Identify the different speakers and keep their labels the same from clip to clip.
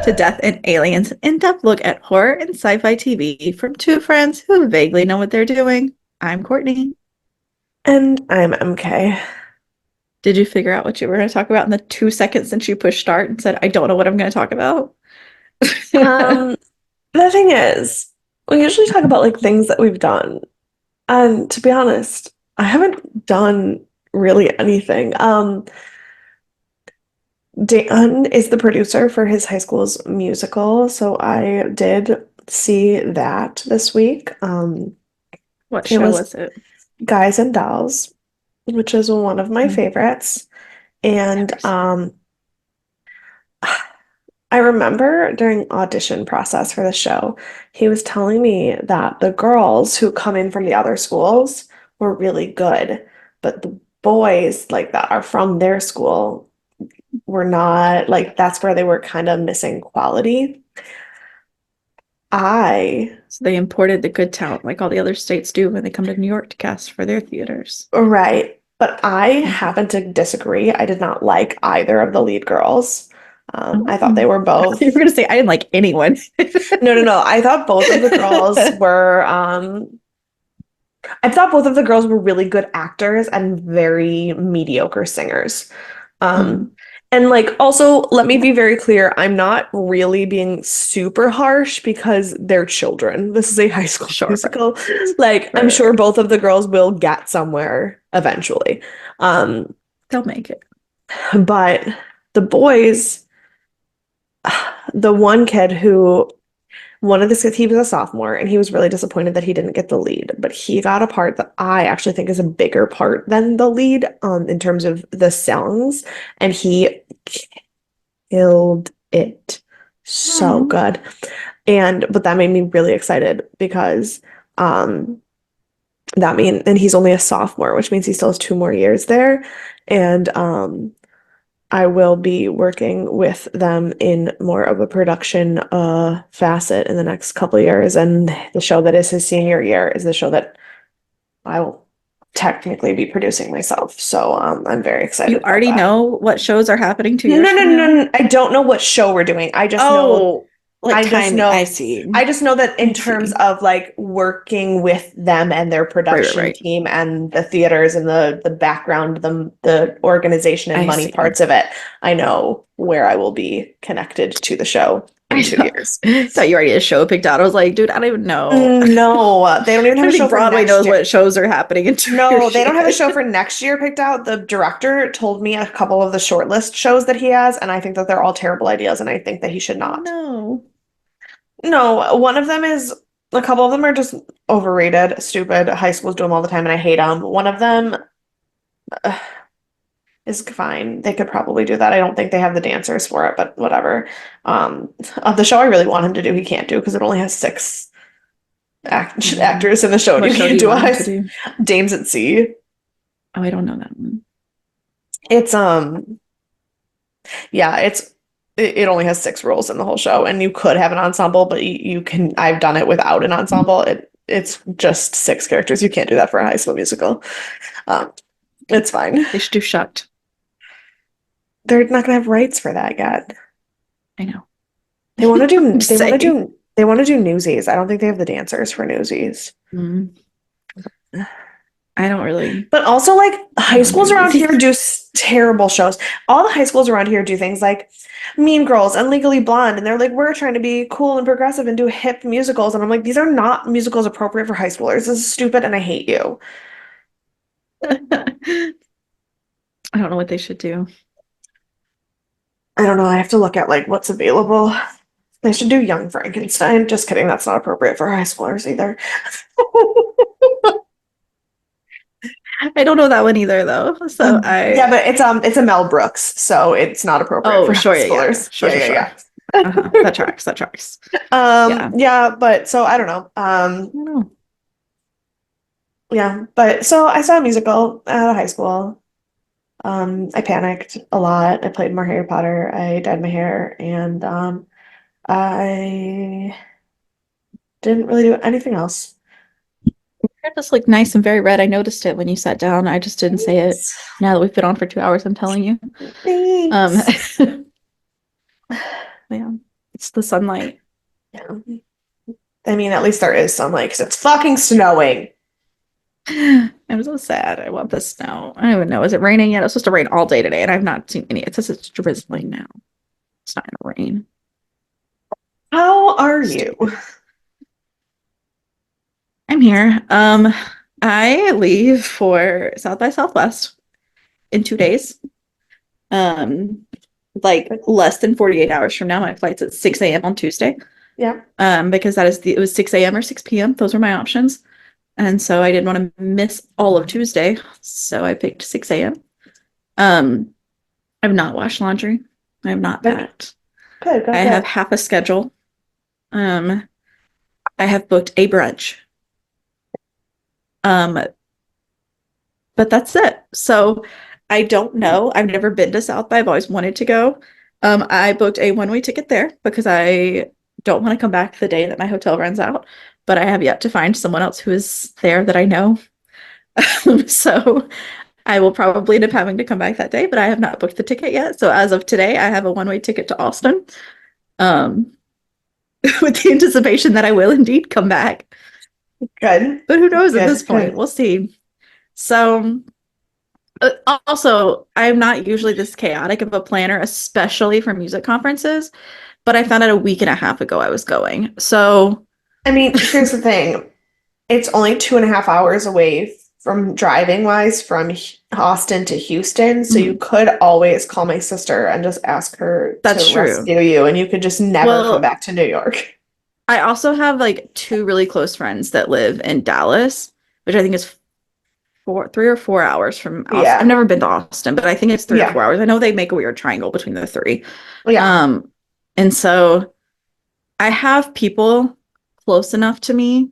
Speaker 1: to Death and Aliens, an in-depth look at horror and sci-fi TV from two friends who vaguely know what they're doing. I'm Courtney.
Speaker 2: And I'm MK.
Speaker 1: Did you figure out what you were going to talk about in the 2 seconds since you pushed start and said, I don't know what I'm going to talk about?
Speaker 2: Um, the thing is, we usually talk about like things that we've done. And to be honest, I haven't done really anything. Dan is the producer for his high school's musical, so I did see that this week.
Speaker 1: What
Speaker 2: It
Speaker 1: show
Speaker 2: was
Speaker 1: was it?
Speaker 2: Guys and Dolls, which is one of my
Speaker 1: Hmm.
Speaker 2: favorites. And
Speaker 1: Never seen
Speaker 2: I remember during audition process for the show, he was telling me that the girls who come in from the other schools were really good, but the boys like that are from their school were not like that's where they were kind of missing quality. I
Speaker 1: So they imported the good talent like all the other states do when they come to New York to cast for their theaters.
Speaker 2: Right, but I
Speaker 1: Mhm.
Speaker 2: happen to disagree. I did not like either of the lead girls. I thought they
Speaker 1: Oh.
Speaker 2: were
Speaker 1: I thought you were
Speaker 2: both
Speaker 1: going to say I didn't like anyone.
Speaker 2: no. I thought both of the girls were I thought both of the girls were really good actors and very mediocre singers. Um,
Speaker 1: Mm.
Speaker 2: and like also let me be very clear, I'm not really being super harsh because they're children. This is a high school
Speaker 1: Sure.
Speaker 2: musical. Like I'm
Speaker 1: Right,
Speaker 2: sure
Speaker 1: right.
Speaker 2: both of the girls will get somewhere eventually. Um,
Speaker 1: They'll make it.
Speaker 2: but the boys, the one kid who one of the he was a sophomore and he was really disappointed that he didn't get the lead, but he got a part that I actually think is a bigger part than the lead in terms of the songs, and he killed it so
Speaker 1: Oh.
Speaker 2: good. And but that made me really excited because um and he's only a sophomore, which means he still has 2 more years there. And I will be working with them in more of a production facet in the next couple of years. And the show that is his senior year is the show that I will technically be producing myself. So I'm very
Speaker 1: You
Speaker 2: excited about
Speaker 1: already
Speaker 2: that.
Speaker 1: know what shows are happening two
Speaker 2: No,
Speaker 1: years
Speaker 2: no,
Speaker 1: from
Speaker 2: no,
Speaker 1: now?
Speaker 2: no. I don't know what show we're doing.
Speaker 1: Oh, like
Speaker 2: I just
Speaker 1: timing. I
Speaker 2: know
Speaker 1: see.
Speaker 2: I just know that in
Speaker 1: I
Speaker 2: terms
Speaker 1: see.
Speaker 2: of like working with them and their
Speaker 1: Right, right,
Speaker 2: production
Speaker 1: right.
Speaker 2: team and the theaters and the background, the organization and
Speaker 1: I
Speaker 2: money
Speaker 1: see.
Speaker 2: parts of it, I know where I will be connected to the show in
Speaker 1: I
Speaker 2: 2 years.
Speaker 1: thought you already had a show picked out. I was like, dude, I don't even know.
Speaker 2: No, they don't even
Speaker 1: I
Speaker 2: have a
Speaker 1: don't
Speaker 2: show
Speaker 1: think
Speaker 2: for
Speaker 1: Broadway
Speaker 2: next
Speaker 1: knows
Speaker 2: year.
Speaker 1: what shows are happening in two
Speaker 2: No,
Speaker 1: years
Speaker 2: they don't have a show
Speaker 1: yet.
Speaker 2: for next year picked out. The director told me a couple of the shortlist shows that he has, and I think that they're all terrible ideas, and I think that he should
Speaker 1: Oh
Speaker 2: not.
Speaker 1: no.
Speaker 2: No, one of them is a couple of them are just overrated, stupid. High schools do them all the time, and I hate them. One of them uh, is fine. They could probably do that. I don't think they have the dancers for it, but whatever. The show I really want him to do, he can't do because it only has six
Speaker 1: Mm.
Speaker 2: actors in the show, and
Speaker 1: What
Speaker 2: you
Speaker 1: show do
Speaker 2: can't
Speaker 1: you
Speaker 2: do
Speaker 1: want him to do?
Speaker 2: Dames at Sea.
Speaker 1: Oh, I don't know that one.
Speaker 2: It's yeah, it only has six roles in the whole show, and you could have an ensemble, but you can. I've done it without an ensemble. It's just six characters. You can't do that for a high school musical. Um, it's fine.
Speaker 1: They should do Shucked.
Speaker 2: They're not gonna have rights for that yet.
Speaker 1: I know.
Speaker 2: They want to
Speaker 1: I'm
Speaker 2: do.
Speaker 1: just saying.
Speaker 2: They want to do Newsies. I don't think they have the dancers for Newsies.
Speaker 1: Mm. I don't really
Speaker 2: But also, like high
Speaker 1: want to
Speaker 2: schools
Speaker 1: do
Speaker 2: around here
Speaker 1: newsies.
Speaker 2: do terrible shows. All the high schools around here do things like Mean Girls and Legally Blonde, and they're like, we're trying to be cool and progressive and do hip musicals. And I'm like, these are not musicals appropriate for high schoolers. This is stupid, and I hate you.
Speaker 1: I don't know what they should do.
Speaker 2: I don't know. I have to look at like what's available. They should do Young Frankenstein. Just kidding. That's not appropriate for high schoolers either.
Speaker 1: I don't know that one either, though. So
Speaker 2: Yeah, but it's a Mel Brooks, so it's not appropriate
Speaker 1: oh,
Speaker 2: for high
Speaker 1: sure, yeah.
Speaker 2: schoolers.
Speaker 1: Sure,
Speaker 2: Yeah,
Speaker 1: sure,
Speaker 2: yeah,
Speaker 1: sure.
Speaker 2: yeah.
Speaker 1: That tracks. That tracks. Yeah.
Speaker 2: Yeah, but so I don't know.
Speaker 1: I don't know.
Speaker 2: Yeah, but so I saw a musical out of high school. I panicked a lot. I played more Harry Potter. I dyed my hair, and I didn't really do anything else.
Speaker 1: Your just look nice and very red. I noticed it when you sat down. I just didn't say it.
Speaker 2: Thanks.
Speaker 1: Now that we've been on for 2 hours, I'm telling you. Um,
Speaker 2: Thanks.
Speaker 1: yeah. It's the sunlight.
Speaker 2: Yeah. I mean, at least there is sunlight because it's fucking snowing.
Speaker 1: I'm so sad. I want the snow. I don't even know. Is it raining yet? It's supposed to rain all day today, and I've not seen any. It says it's drizzling now. It's not gonna rain.
Speaker 2: How are you?
Speaker 1: Stupid. I'm here. I leave for South by Southwest in 2 days. Um, like less than 48 hours from now. My flight's at 6 a.m. on Tuesday.
Speaker 2: Yeah.
Speaker 1: Because it was 6 a.m. or 6 p.m. Those were my options. And so I didn't want to miss all of Tuesday. So I picked 6 a.m. I've not washed laundry. I have not
Speaker 2: Good.
Speaker 1: packed.
Speaker 2: Good.
Speaker 1: I have half a schedule. I have booked a brunch. Um, but that's it. So I don't know. I've never been to South by. I've always wanted to go. I booked a one-way ticket there because I don't want to come back the day that my hotel runs out, but I have yet to find someone else who is there that I know. So I will probably end up having to come back that day, but I have not booked the ticket yet. So as of today, I have a one-way ticket to Austin, um, with the anticipation that I will indeed come back.
Speaker 2: Good.
Speaker 1: But who knows at
Speaker 2: Good.
Speaker 1: this point?
Speaker 2: Good.
Speaker 1: We'll see. So also, I'm not usually this chaotic of a planner, especially for music conferences, but I found out a week and a half ago I was going. So,
Speaker 2: I mean, here's the thing. It's only 2.5 hours away from driving wise from Austin to Houston. So you could always call my sister and just ask her to
Speaker 1: that's true.
Speaker 2: rescue you, and you could just never come
Speaker 1: Well,
Speaker 2: back to New York.
Speaker 1: I also have like two really close friends that live in Dallas, which I think is 3 or 4 hours from Austin. I've
Speaker 2: Yeah.
Speaker 1: never been to Austin, but I think it's three or
Speaker 2: Yeah.
Speaker 1: four hours. I know they make a weird triangle between the three.
Speaker 2: Yeah.
Speaker 1: Um, and so I have people close enough to me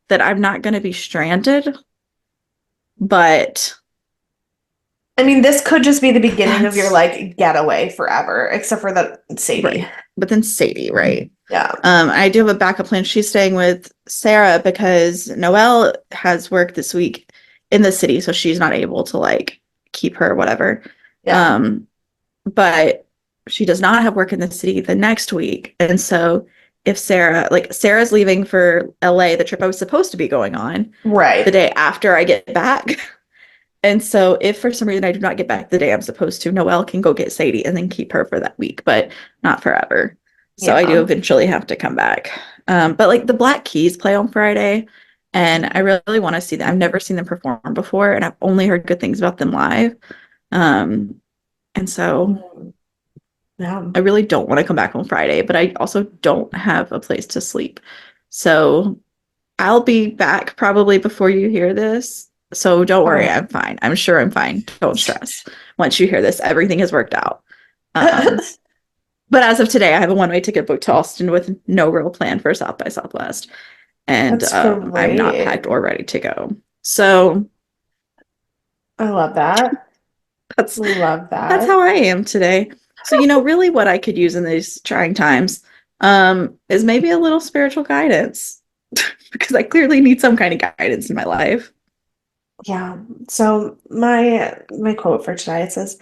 Speaker 1: that I'm not going to be stranded, but
Speaker 2: I mean, this could just be the beginning of your
Speaker 1: that's
Speaker 2: like getaway forever, except for that Sadie.
Speaker 1: right. But then Sadie, right?
Speaker 2: Yeah.
Speaker 1: I do have a backup plan. She's staying with Sarah because Noelle has work this week in the city, so she's not able to like keep her, whatever.
Speaker 2: Yeah.
Speaker 1: Um, but she does not have work in the city the next week. And so if Sarah's leaving for LA, the trip I was supposed to be going on the
Speaker 2: Right.
Speaker 1: day after I get back. And so if for some reason I do not get back the day I'm supposed to, Noelle can go get Sadie and then keep her for that week, but not forever. So I do
Speaker 2: Yeah.
Speaker 1: eventually have to come back. But like the Black Keys play on Friday, and I really want to see them. I've never seen them perform before, and I've only heard good things about them live. And so
Speaker 2: Yeah.
Speaker 1: I really don't want to come back on Friday, but I also don't have a place to sleep. So I'll be back probably before you hear this. So don't worry,
Speaker 2: Okay.
Speaker 1: I'm fine. I'm sure I'm fine. Don't stress. Once you hear this, everything has worked out. But as of today, I have a one-way ticket booked to Austin with no real plan for South by Southwest. And
Speaker 2: That's
Speaker 1: I'm not
Speaker 2: great.
Speaker 1: packed or ready to go. So
Speaker 2: I love that.
Speaker 1: that's
Speaker 2: Love
Speaker 1: that's
Speaker 2: that.
Speaker 1: how I am today. So, really what I could use in these trying times is maybe a little spiritual guidance because I clearly need some kind of guidance in my life.
Speaker 2: Yeah. So my quote for today, it says,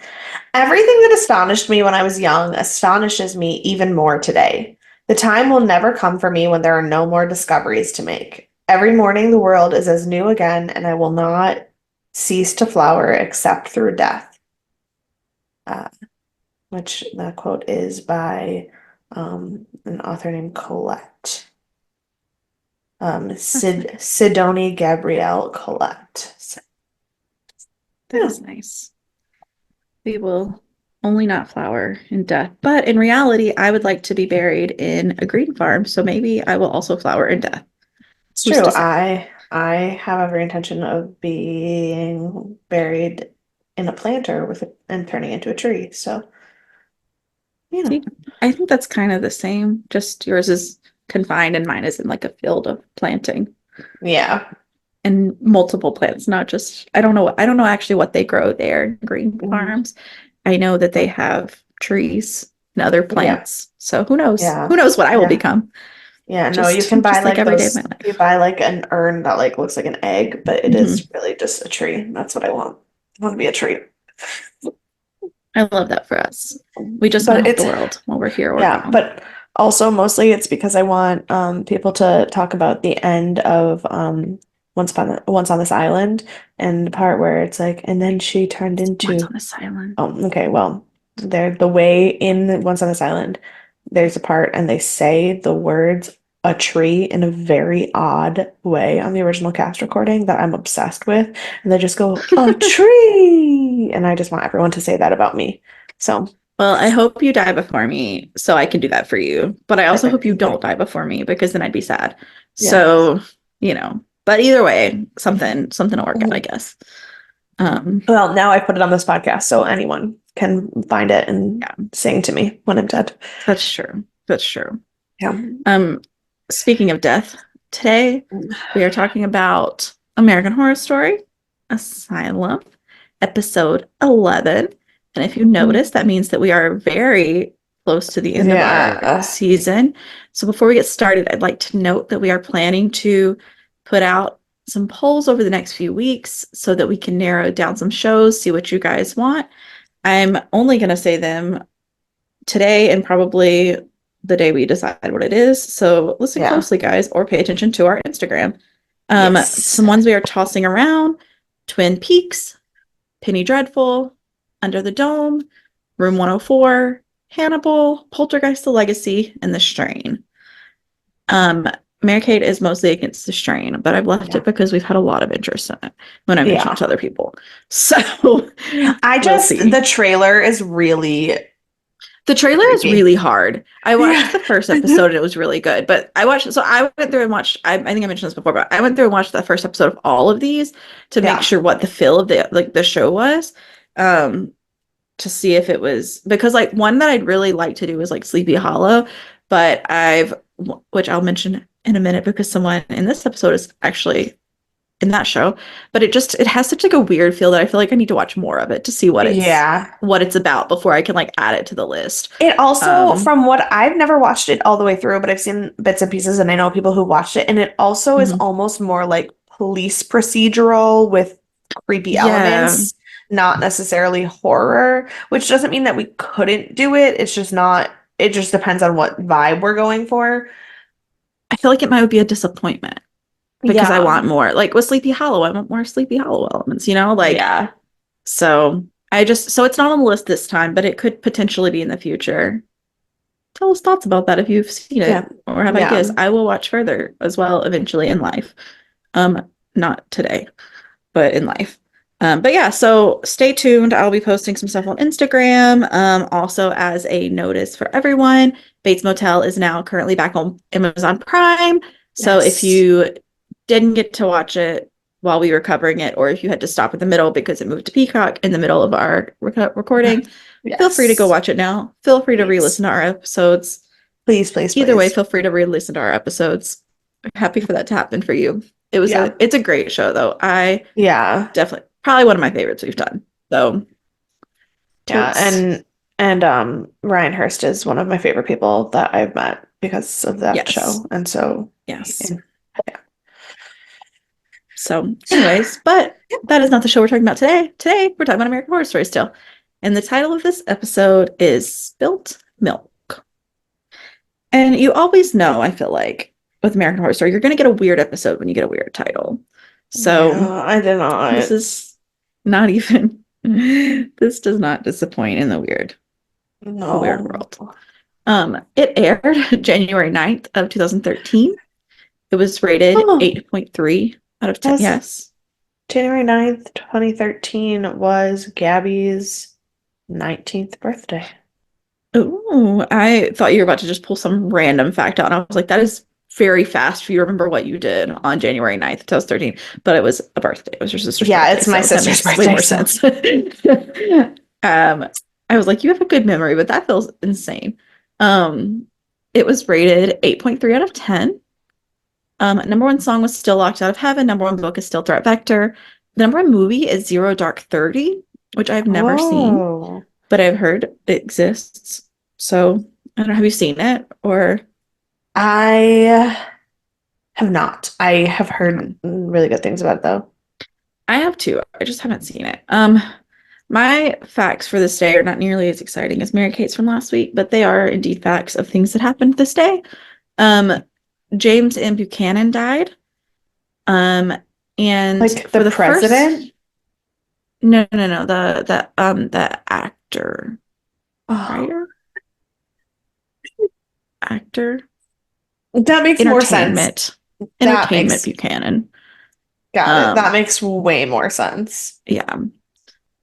Speaker 2: "Everything that astonished me when I was young astonishes me even more today. The time will never come for me when there are no more discoveries to make. Every morning the world is as new again, and I will not cease to flower except through death." Uh, which that quote is by an author named Colette. Sidonie Gabrielle Colette. So,
Speaker 1: That
Speaker 2: yeah.
Speaker 1: is nice. We will only not flower in death. But in reality, I would like to be buried in a green farm. So maybe I will also flower in death.
Speaker 2: It's
Speaker 1: Who's
Speaker 2: true.
Speaker 1: to say?
Speaker 2: I have every intention of being buried in a planter and turning into a tree. So, yeah.
Speaker 1: See, I think that's kind of the same. Just yours is confined and mine is in like a field of planting
Speaker 2: Yeah.
Speaker 1: and multiple plants, not just I don't know actually what they grow there in green
Speaker 2: Mhm.
Speaker 1: farms. I know that they have trees and other
Speaker 2: Yeah.
Speaker 1: plants. So who knows?
Speaker 2: Yeah.
Speaker 1: Who knows what I will
Speaker 2: Yeah.
Speaker 1: become?
Speaker 2: Yeah. No, you
Speaker 1: Just
Speaker 2: can buy
Speaker 1: just like
Speaker 2: like
Speaker 1: every day of
Speaker 2: those,
Speaker 1: my
Speaker 2: you
Speaker 1: life.
Speaker 2: buy like an urn that like looks like an egg, but it is
Speaker 1: Hmm.
Speaker 2: really just a tree. That's what I want. I want to be a tree.
Speaker 1: I love that for us. We just want to
Speaker 2: But
Speaker 1: help the
Speaker 2: it's
Speaker 1: world while we're here or
Speaker 2: Yeah,
Speaker 1: gone.
Speaker 2: but Also, mostly it's because I want people to talk about the end of Once on This Island and the part where it's like, and then she turned
Speaker 1: Once
Speaker 2: into
Speaker 1: on this island.
Speaker 2: oh, okay, well, there the way in Once on This Island, there's a part and they say the words a tree in a very odd way on the original cast recording that I'm obsessed with. And they just go, a tree. And I just want everyone to say that about me. So
Speaker 1: Well, I hope you die before me so I can do that for you. But I also hope
Speaker 2: perfect.
Speaker 1: you don't die before me because then I'd be sad.
Speaker 2: Yeah.
Speaker 1: So, but either way, something will work out, I guess.
Speaker 2: Well, now I put it on this podcast so anyone can find it and
Speaker 1: Yeah,
Speaker 2: sing to me when I'm dead.
Speaker 1: that's true. That's true.
Speaker 2: Yeah.
Speaker 1: Um, Speaking of death, today we are talking about American Horror Story Asylum, episode 11. And if you notice, that means that we are very close to the end of our
Speaker 2: Yeah.
Speaker 1: season. So before we get started, I'd like to note that we are planning to put out some polls over the next few weeks so that we can narrow down some shows, see what you guys want. I'm only going to say them today and probably the day we decide what it is. So listen
Speaker 2: Yeah.
Speaker 1: closely, guys, or pay attention to our Instagram.
Speaker 2: Yes.
Speaker 1: Some ones we are tossing around: Twin Peaks, Penny Dreadful, Under the Dome, Room 104, Hannibal, Poltergeist: The Legacy, and The Strain. Mary Kate is mostly against The Strain, but I've left
Speaker 2: Yeah.
Speaker 1: it because we've had a lot of interest in it when I mentioned it
Speaker 2: Yeah.
Speaker 1: to other people. So we'll
Speaker 2: The
Speaker 1: see.
Speaker 2: trailer is really
Speaker 1: The trailer is
Speaker 2: creepy.
Speaker 1: really hard. I watched
Speaker 2: Yeah.
Speaker 1: the first episode and it was really good, but I went through and watched, I think I mentioned this before, but I went through and watched the first episode of all of these to make
Speaker 2: Yeah.
Speaker 1: sure what the feel of the show was. Um, to see if it was, because like one that I'd really like to do is like Sleepy Hollow, but which I'll mention in a minute because someone in this episode is actually in that show, but it has such like a weird feel that I feel like I need to watch more of it to see
Speaker 2: Yeah.
Speaker 1: what it's about before I can like add it to the list.
Speaker 2: It also,
Speaker 1: Um,
Speaker 2: from what I've never watched it all the way through, but I've seen bits and pieces and I know people who watched it, and it also is
Speaker 1: mhm.
Speaker 2: almost more like police procedural with creepy
Speaker 1: Yeah,
Speaker 2: elements, not necessarily horror, which doesn't mean that we couldn't do it. It's just not, it just depends on what vibe we're going for.
Speaker 1: I feel like it might be a disappointment because I
Speaker 2: Yeah.
Speaker 1: want more. Like with Sleepy Hollow, I want more Sleepy Hollow elements, like
Speaker 2: Yeah.
Speaker 1: so it's not on the list this time, but it could potentially be in the future. Tell us thoughts about that if you've seen
Speaker 2: Yeah.
Speaker 1: it or have ideas.
Speaker 2: Yeah.
Speaker 1: I will watch further as well eventually in life. Not today, but in life. But yeah, so stay tuned. I'll be posting some stuff on Instagram. Also, as a notice for everyone, Bates Motel is now currently back on Amazon Prime. So if
Speaker 2: Yes.
Speaker 1: you didn't get to watch it while we were covering it, or if you had to stop in the middle because it moved to Peacock in the middle of our recording, feel free to go
Speaker 2: Yes.
Speaker 1: watch it now. Feel free to
Speaker 2: Please.
Speaker 1: re-listen to our episodes.
Speaker 2: Please, please,
Speaker 1: Either way,
Speaker 2: please.
Speaker 1: feel free to re-listen to our episodes. I'm happy for that to happen for you.
Speaker 2: Yeah.
Speaker 1: It's a great show though. I
Speaker 2: Yeah.
Speaker 1: definitely probably one of my favorites we've done. So
Speaker 2: Yeah.
Speaker 1: totes.
Speaker 2: And Ryan Hurst is one of my favorite people that I've met because of that
Speaker 1: Yes.
Speaker 2: show. And so
Speaker 1: Yes.
Speaker 2: and,
Speaker 1: So anyways, but that is not the show we're talking about today. Today we're talking about American Horror Story still. And the title of this episode is Spilt Milk. And you always know, I feel like, with American Horror Story, you're gonna get a weird episode when you get a weird title. So
Speaker 2: yeah, I did
Speaker 1: this
Speaker 2: not.
Speaker 1: is not even this does not disappoint in the weird
Speaker 2: No.
Speaker 1: world. It aired January 9th of 2013. It was rated
Speaker 2: Oh,
Speaker 1: 8.3 out of 10.
Speaker 2: as
Speaker 1: Yes.
Speaker 2: January 9th, 2013 was Gabby's 19th birthday.
Speaker 1: Oh, I thought you were about to just pull some random fact out. And I was like, that is very fast if you remember what you did on January 9th, 2013. But it was a birthday. It was your sister's
Speaker 2: Yeah,
Speaker 1: birthday.
Speaker 2: it's my
Speaker 1: So that
Speaker 2: sister's
Speaker 1: makes way
Speaker 2: birthday,
Speaker 1: more
Speaker 2: so
Speaker 1: sense. I was like, you have a good memory, but that feels insane. It was rated 8.3 out of 10. Number one song was Still Locked Out of Heaven. Number one book is Still Threat Vector. The number one movie is Zero Dark 30, which I've never seen,
Speaker 2: oh,
Speaker 1: but I've heard it exists. So I don't know. Have you seen it or?
Speaker 2: I have not. I have heard
Speaker 1: Okay.
Speaker 2: really good things about it though.
Speaker 1: I have too. I just haven't seen it. My facts for this day are not nearly as exciting as Mary Kate's from last week, but they are indeed facts of things that happened this day. Um, James M. Buchanan died. Um, and
Speaker 2: Like the
Speaker 1: for the first,
Speaker 2: president?
Speaker 1: no, the actor,
Speaker 2: Oh,
Speaker 1: writer, actor,
Speaker 2: that makes more sense.
Speaker 1: entertainment,
Speaker 2: That
Speaker 1: entertainment
Speaker 2: makes,
Speaker 1: Buchanan.
Speaker 2: got it. That
Speaker 1: Um,
Speaker 2: makes way more sense.
Speaker 1: yeah.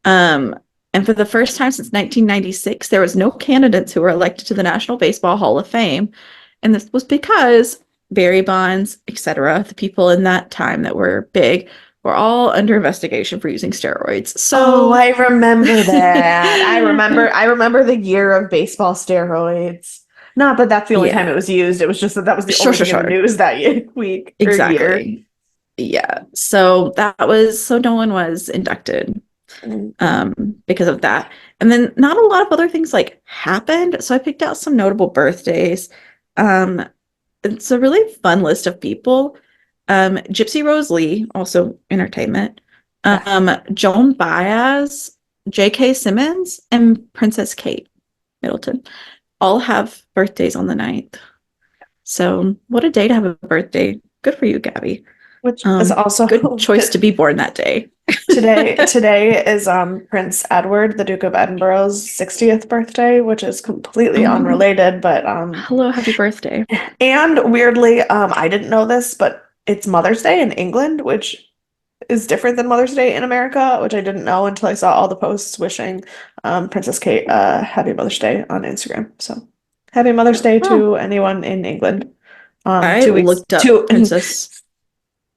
Speaker 1: Um, and for the first time since 1996, there was no candidates who were elected to the National Baseball Hall of Fame. And this was because Barry Bonds, etc., the people in that time that were big, were all under investigation for using steroids.
Speaker 2: Oh,
Speaker 1: So
Speaker 2: I remember that. I remember the year of baseball steroids. Not that that's the only time
Speaker 1: yeah,
Speaker 2: it was used. It was just that that was the
Speaker 1: sure,
Speaker 2: only
Speaker 1: sure,
Speaker 2: thing in the
Speaker 1: sure.
Speaker 2: news that week or year.
Speaker 1: Exactly. Yeah. So that was so no one was inducted
Speaker 2: Mhm.
Speaker 1: because of that. And then not a lot of other things like happened. So I picked out some notable birthdays. Um, it's a really fun list of people. Gypsy Rose Lee, also entertainment.
Speaker 2: Yes.
Speaker 1: Joan Baez, J.K. Simmons, and Princess Kate Middleton all have birthdays on the 9th. So what a day to have a birthday. Good for you, Gabby.
Speaker 2: Which is
Speaker 1: Good
Speaker 2: also
Speaker 1: choice to be born that day.
Speaker 2: today is Prince Edward, the Duke of Edinburgh's 60th birthday, which is completely
Speaker 1: Oh,
Speaker 2: unrelated, but
Speaker 1: hello, happy birthday.
Speaker 2: and weirdly, I didn't know this, but it's Mother's Day in England, which is different than Mother's Day in America, which I didn't know until I saw all the posts wishing Princess Kate happy Mother's Day on Instagram. So happy Mother's Day
Speaker 1: Oh,
Speaker 2: to anyone in England.
Speaker 1: I
Speaker 2: 2 weeks,
Speaker 1: looked up
Speaker 2: two
Speaker 1: Princess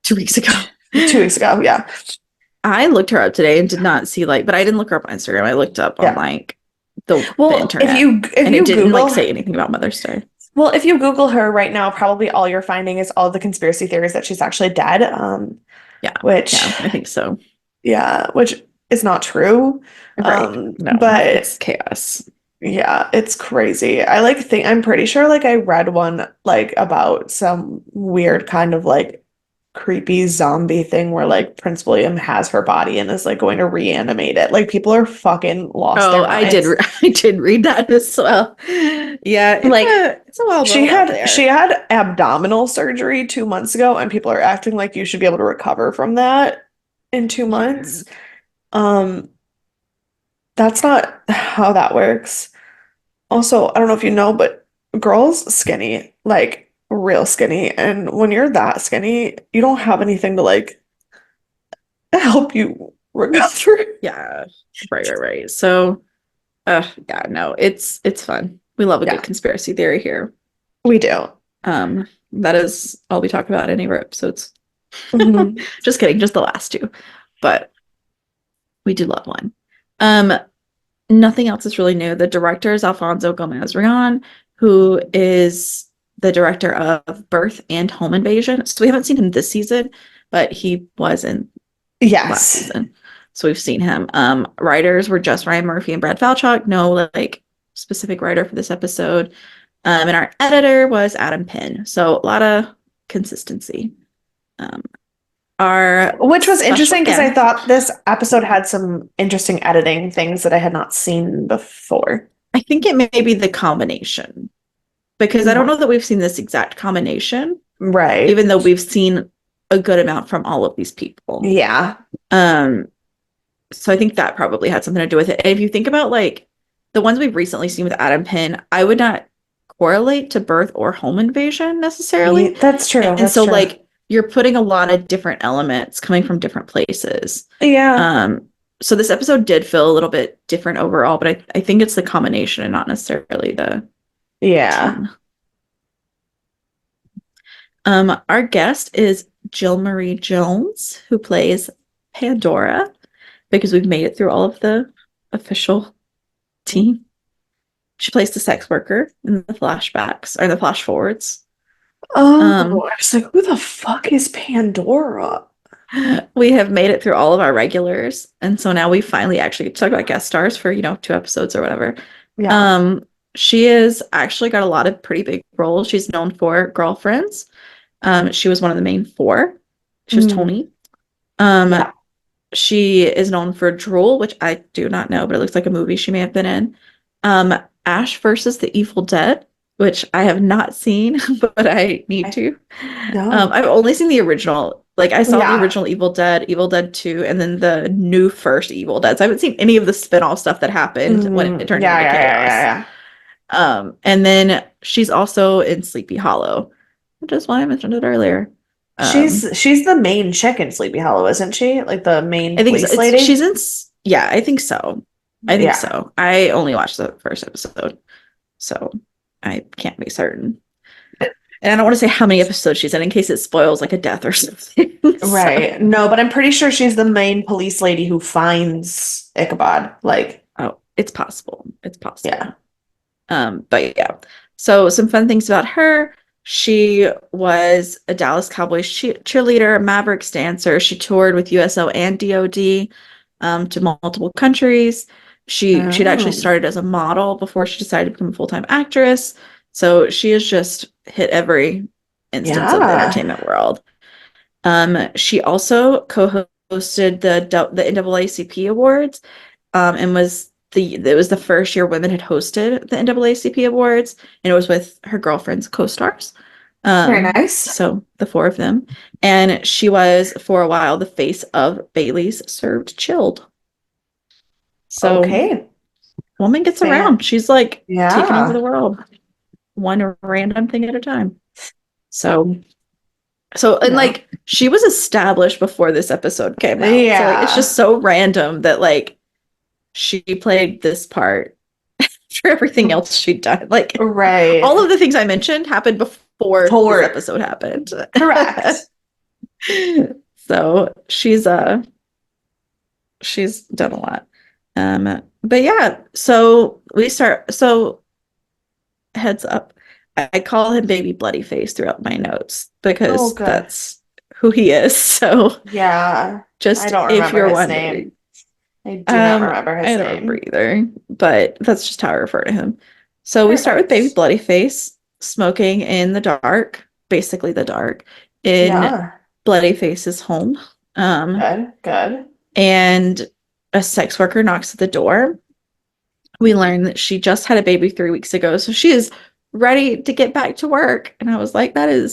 Speaker 1: 2 weeks ago.
Speaker 2: 2 weeks ago. Yeah,
Speaker 1: I looked her up today and did not see like, but I didn't look her up on Instagram. I looked up on
Speaker 2: yeah.
Speaker 1: like the
Speaker 2: Well, if
Speaker 1: internet,
Speaker 2: you if
Speaker 1: and it
Speaker 2: you
Speaker 1: didn't like
Speaker 2: Google
Speaker 1: say anything about Mother's Day.
Speaker 2: well, if you Google her right now, probably all you're finding is all the conspiracy theories that she's actually dead.
Speaker 1: Yeah,
Speaker 2: Which
Speaker 1: yeah, I think so.
Speaker 2: yeah, which is not true.
Speaker 1: Right. No,
Speaker 2: But
Speaker 1: it's chaos.
Speaker 2: yeah, it's crazy. I'm pretty sure like I read one like about some weird kind of like creepy zombie thing where like Prince William has her body and is like going to reanimate it. Like people are fucking lost their
Speaker 1: Oh,
Speaker 2: minds.
Speaker 1: I did read that as well. Yeah,
Speaker 2: Like
Speaker 1: it's a wild world out
Speaker 2: she
Speaker 1: there.
Speaker 2: had abdominal surgery 2 months ago and people are acting like you should be able to recover from that in 2 months.
Speaker 1: Yeah.
Speaker 2: Um, that's not how that works. Also, I don't know if you know, but girls skinny, like real skinny. And when you're that skinny, you don't have anything to like help you recover.
Speaker 1: Yeah. Right. So, yeah, no, it's fun. We love a good
Speaker 2: Yeah,
Speaker 1: conspiracy theory here.
Speaker 2: we do.
Speaker 1: That is all we talk about in any of our episodes.
Speaker 2: Mhm.
Speaker 1: Just kidding, just the last two. But we do love one. Um, Nothing else is really new. The director is Alfonso Gomez Rion, who is the director of Birth and Home Invasion. So we haven't seen him this season, but he was in last
Speaker 2: Yes.
Speaker 1: season. So we've seen him. Writers were just Ryan Murphy and Brad Falchuk. No like specific writer for this episode. And our editor was Adam Penn. So a lot of consistency. Um, our
Speaker 2: Which was
Speaker 1: special
Speaker 2: interesting because I
Speaker 1: guest,
Speaker 2: thought this episode had some interesting editing things that I had not seen before.
Speaker 1: I think it may be the combination because I don't know that we've seen this exact combination,
Speaker 2: Right.
Speaker 1: even though we've seen a good amount from all of these people.
Speaker 2: Yeah.
Speaker 1: Um, so I think that probably had something to do with it. And if you think about like the ones we've recently seen with Adam Penn, I would not correlate to birth or home invasion
Speaker 2: Yeah,
Speaker 1: necessarily.
Speaker 2: that's true.
Speaker 1: And
Speaker 2: That's
Speaker 1: so
Speaker 2: true.
Speaker 1: like you're putting a lot of different elements coming from different places.
Speaker 2: Yeah.
Speaker 1: Um, so this episode did feel a little bit different overall, but I think it's the combination and not necessarily the
Speaker 2: Yeah.
Speaker 1: team. Our guest is Jill Marie Jones, who plays Pandora, because we've made it through all of the official team. She plays the sex worker in the flashbacks or the flash forwards.
Speaker 2: Oh,
Speaker 1: Um,
Speaker 2: I was like, who the fuck is Pandora?
Speaker 1: we have made it through all of our regulars, and so now we finally actually get to talk about guest stars for 2 episodes or whatever.
Speaker 2: Yeah.
Speaker 1: Um, she has actually got a lot of pretty big roles. She's known for Girlfriends. She was one of the main four. She was
Speaker 2: Mm,
Speaker 1: Tony. Um,
Speaker 2: yeah.
Speaker 1: She is known for Drool, which I do not know, but it looks like a movie she may have been in. Um, Ash versus the Evil Dead, which I have not seen, but I need
Speaker 2: I,
Speaker 1: to.
Speaker 2: no.
Speaker 1: I've only seen the original. Like I saw the
Speaker 2: Yeah.
Speaker 1: original Evil Dead 2, and then the new first Evil Dead. So I haven't seen any of the spin-off stuff that happened when it turned
Speaker 2: Yeah,
Speaker 1: into
Speaker 2: yeah, yeah, yeah,
Speaker 1: chaos.
Speaker 2: yeah.
Speaker 1: And then she's also in Sleepy Hollow, which is why I mentioned it earlier. Um,
Speaker 2: She's the main chick in Sleepy Hollow, isn't she? Like the main
Speaker 1: I think so.
Speaker 2: police
Speaker 1: It's she's
Speaker 2: lady?
Speaker 1: in yeah, I think so. I think
Speaker 2: Yeah.
Speaker 1: so. I only watched the first episode, so I can't be certain. And I don't want to say how many episodes she's in case it spoils like a death or something. So,
Speaker 2: Right. No, but I'm pretty sure she's the main police lady who finds Ichabod. Like,
Speaker 1: oh, it's possible. It's
Speaker 2: yeah.
Speaker 1: possible. But yeah. So some fun things about her. She was a Dallas Cowboys cheerleader, a Mavericks dancer. She toured with USO and DoD to multiple countries. She'd actually
Speaker 2: Oh,
Speaker 1: started as a model before she decided to become a full-time actress. So she has just hit every instance of the
Speaker 2: yeah.
Speaker 1: entertainment world. She also co-hosted the NAACP Awards, and it was the first year women had hosted the NAACP Awards, and it was with her girlfriend's co-stars.
Speaker 2: Very nice.
Speaker 1: So the four of them, and she was for a while the face of Bailey's Served Chilled. So
Speaker 2: Okay.
Speaker 1: woman gets
Speaker 2: Fan.
Speaker 1: around. She's like taking over
Speaker 2: Yeah.
Speaker 1: the world, one random thing at a time. So and
Speaker 2: Yeah.
Speaker 1: like she was established before this episode came out. So like it's
Speaker 2: Yeah.
Speaker 1: just so random that like she played this part for everything else she'd done. Like all
Speaker 2: Right.
Speaker 1: of the things I mentioned happened before this
Speaker 2: For
Speaker 1: episode happened.
Speaker 2: correct.
Speaker 1: So she's done a lot. But yeah, so heads up. I call him baby bloody face throughout my notes
Speaker 2: Oh,
Speaker 1: because
Speaker 2: good.
Speaker 1: that's who he is. So
Speaker 2: Yeah. I
Speaker 1: just
Speaker 2: don't
Speaker 1: if
Speaker 2: remember
Speaker 1: you're
Speaker 2: his
Speaker 1: wondering.
Speaker 2: name. I do not remember
Speaker 1: I
Speaker 2: his
Speaker 1: don't remember
Speaker 2: name.
Speaker 1: either, but that's just how I refer to him. So we start with Baby
Speaker 2: Perfect.
Speaker 1: Bloody Face smoking in the dark, basically the dark, in
Speaker 2: Yeah.
Speaker 1: Bloody Face's home.
Speaker 2: Good. Good.
Speaker 1: And a sex worker knocks at the door. We learn that she just had a baby 3 weeks ago, so she is ready to get back to work. And I was like, I'm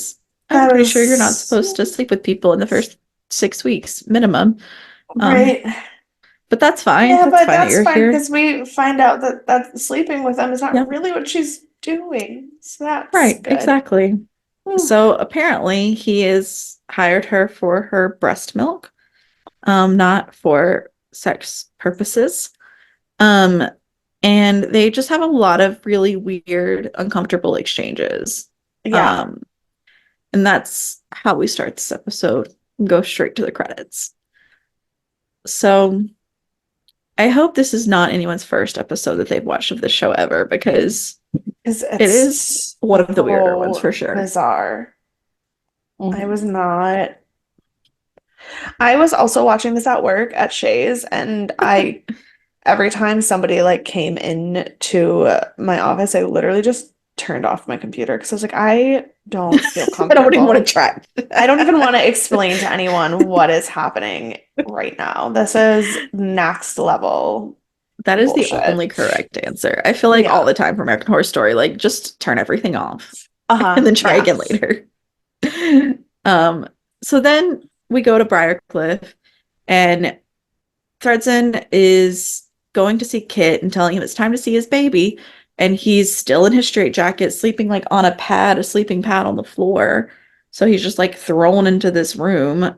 Speaker 2: That
Speaker 1: pretty sure you're not
Speaker 2: is
Speaker 1: supposed to sleep with people in the first 6 weeks minimum. Um,
Speaker 2: right.
Speaker 1: but that's fine.
Speaker 2: Yeah,
Speaker 1: That's
Speaker 2: but
Speaker 1: fine that
Speaker 2: that's
Speaker 1: you're
Speaker 2: fine
Speaker 1: here.
Speaker 2: because we find out that sleeping with them is
Speaker 1: Yeah.
Speaker 2: not really what she's doing. So that's
Speaker 1: Right,
Speaker 2: good.
Speaker 1: exactly.
Speaker 2: Whew.
Speaker 1: So apparently he has hired her for her breast milk, not for sex purposes. Um, and they just have a lot of really weird, uncomfortable exchanges.
Speaker 2: Yeah.
Speaker 1: Um, and that's how we start this episode and go straight to the credits. So I hope this is not anyone's first episode that they've watched of this show ever because it is
Speaker 2: It's
Speaker 1: one of the weirder ones for
Speaker 2: so
Speaker 1: sure.
Speaker 2: bizarre. I was
Speaker 1: Mhm.
Speaker 2: not. I was also watching this at work at Shay's, and I every time somebody like came in to my office, I literally just turned off my computer because I was like, I don't feel
Speaker 1: I don't even want to
Speaker 2: comfortable.
Speaker 1: try.
Speaker 2: I don't even want to explain to anyone what is happening right now. This is next level
Speaker 1: That is the
Speaker 2: bullshit.
Speaker 1: only correct answer. I feel like all
Speaker 2: Yeah.
Speaker 1: the time for American Horror Story, like just turn everything off and
Speaker 2: Uh-huh.
Speaker 1: then try
Speaker 2: Yeah.
Speaker 1: again later. Um, so then we go to Briarcliff and Thredson is going to see Kit and telling him it's time to see his baby. And he's still in his straitjacket, sleeping like on a sleeping pad on the floor. So he's just like thrown into this room.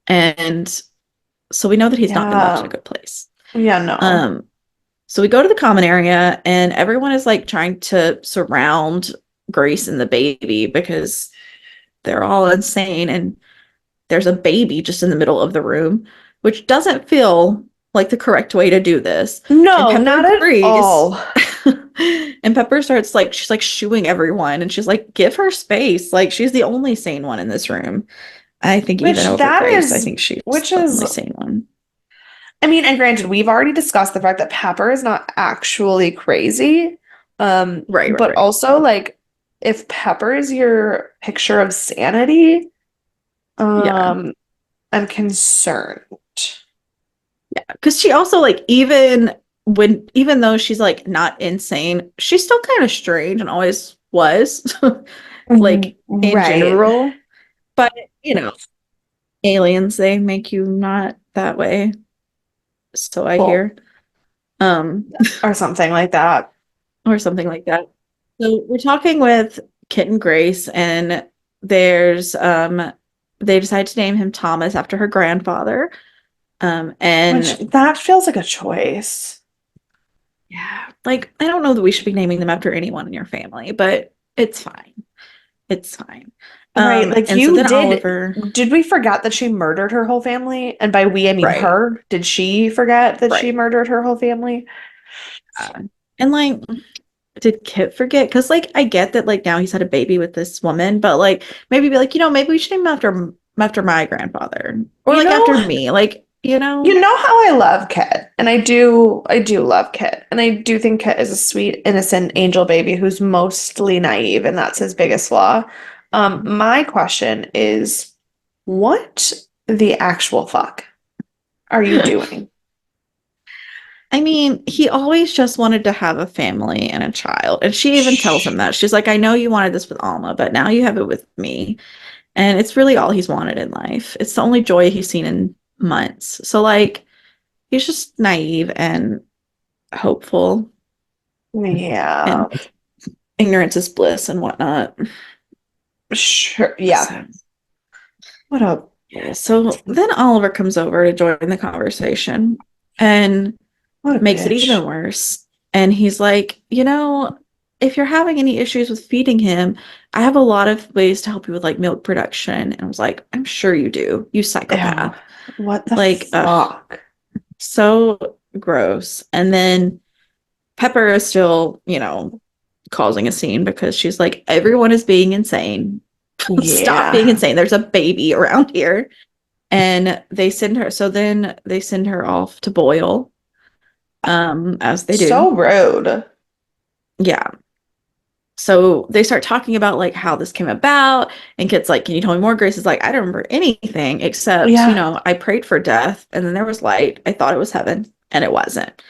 Speaker 1: And so we know that he's not been left in a
Speaker 2: Yeah.
Speaker 1: good place.
Speaker 2: Yeah, no.
Speaker 1: Um, so we go to the common area and everyone is like trying to surround Grace and the baby because they're all insane and there's a baby just in the middle of the room, which doesn't feel like the correct way to do this. And
Speaker 2: No,
Speaker 1: Pepper
Speaker 2: not at
Speaker 1: agrees.
Speaker 2: all.
Speaker 1: And Pepper starts like she's like shooing everyone and she's like, give her space. Like she's the only sane one in this room. I think
Speaker 2: Which
Speaker 1: even over
Speaker 2: that
Speaker 1: Grace, I
Speaker 2: is,
Speaker 1: think she's
Speaker 2: which
Speaker 1: the
Speaker 2: is,
Speaker 1: only sane one.
Speaker 2: I mean, and granted, we've already discussed the fact that Pepper is not actually crazy.
Speaker 1: Right, right,
Speaker 2: But
Speaker 1: right.
Speaker 2: also like if Pepper is your picture of sanity,
Speaker 1: Yeah.
Speaker 2: um, I'm concerned.
Speaker 1: Because she also like even though she's like not insane, she's still kind of strange and always was, like in
Speaker 2: Right.
Speaker 1: general. But you know, aliens, they make you not that way. So I
Speaker 2: Well,
Speaker 1: hear. Um,
Speaker 2: or something like that.
Speaker 1: or something like that. So we're talking with Kit and Grace, and there's they decide to name him Thomas after her grandfather.
Speaker 2: Which
Speaker 1: And
Speaker 2: that feels like a choice.
Speaker 1: yeah, like I don't know that we should be naming them after anyone in your family, but it's fine. It's fine.
Speaker 2: Right. Like
Speaker 1: And so
Speaker 2: you
Speaker 1: then
Speaker 2: did.
Speaker 1: Oliver,
Speaker 2: Did we forget that she murdered her whole family? And by we, I mean
Speaker 1: right,
Speaker 2: her. Did she forget that she
Speaker 1: right.
Speaker 2: murdered her whole family?
Speaker 1: And like, did Kit forget? Because like I get that like now he's had a baby with this woman, but like maybe be like, maybe we should name him after my grandfather. Or
Speaker 2: You
Speaker 1: like after
Speaker 2: know,
Speaker 1: me. Like,
Speaker 2: you know how I love Kit, and I do love Kit, and I do think Kit is a sweet, innocent angel baby who's mostly naive, and that's his biggest flaw. My question is, what the actual fuck are you doing?
Speaker 1: I mean, he always just wanted to have a family and a child. And she even tells him
Speaker 2: Shh.
Speaker 1: that. She's like, I know you wanted this with Alma, but now you have it with me. And it's really all he's wanted in life. It's the only joy he's seen in months. So, like, he's just naive and hopeful,
Speaker 2: Yeah,
Speaker 1: and ignorance is bliss and whatnot.
Speaker 2: sure. Yeah.
Speaker 1: So,
Speaker 2: What a
Speaker 1: yeah. So then Oliver comes over to join the conversation and
Speaker 2: what a
Speaker 1: makes it
Speaker 2: bitch.
Speaker 1: even worse. And he's like, if you're having any issues with feeding him, I have a lot of ways to help you with like milk production. And I was like, I'm sure you do, you
Speaker 2: Ew.
Speaker 1: psychopath.
Speaker 2: What the
Speaker 1: Like, ugh,
Speaker 2: fuck?
Speaker 1: so gross. And then Pepper is still, causing a scene because she's like, everyone is being insane. Stop being
Speaker 2: Yeah.
Speaker 1: insane. There's a baby around here. And they send her off to Boyle, as they do.
Speaker 2: So rude.
Speaker 1: Yeah. So they start talking about like how this came about, and Kit's like, "Can you tell me more?" Grace is like, "I don't remember anything except,
Speaker 2: Yeah.
Speaker 1: I prayed for death, and then there was light. I thought it was heaven, and it wasn't."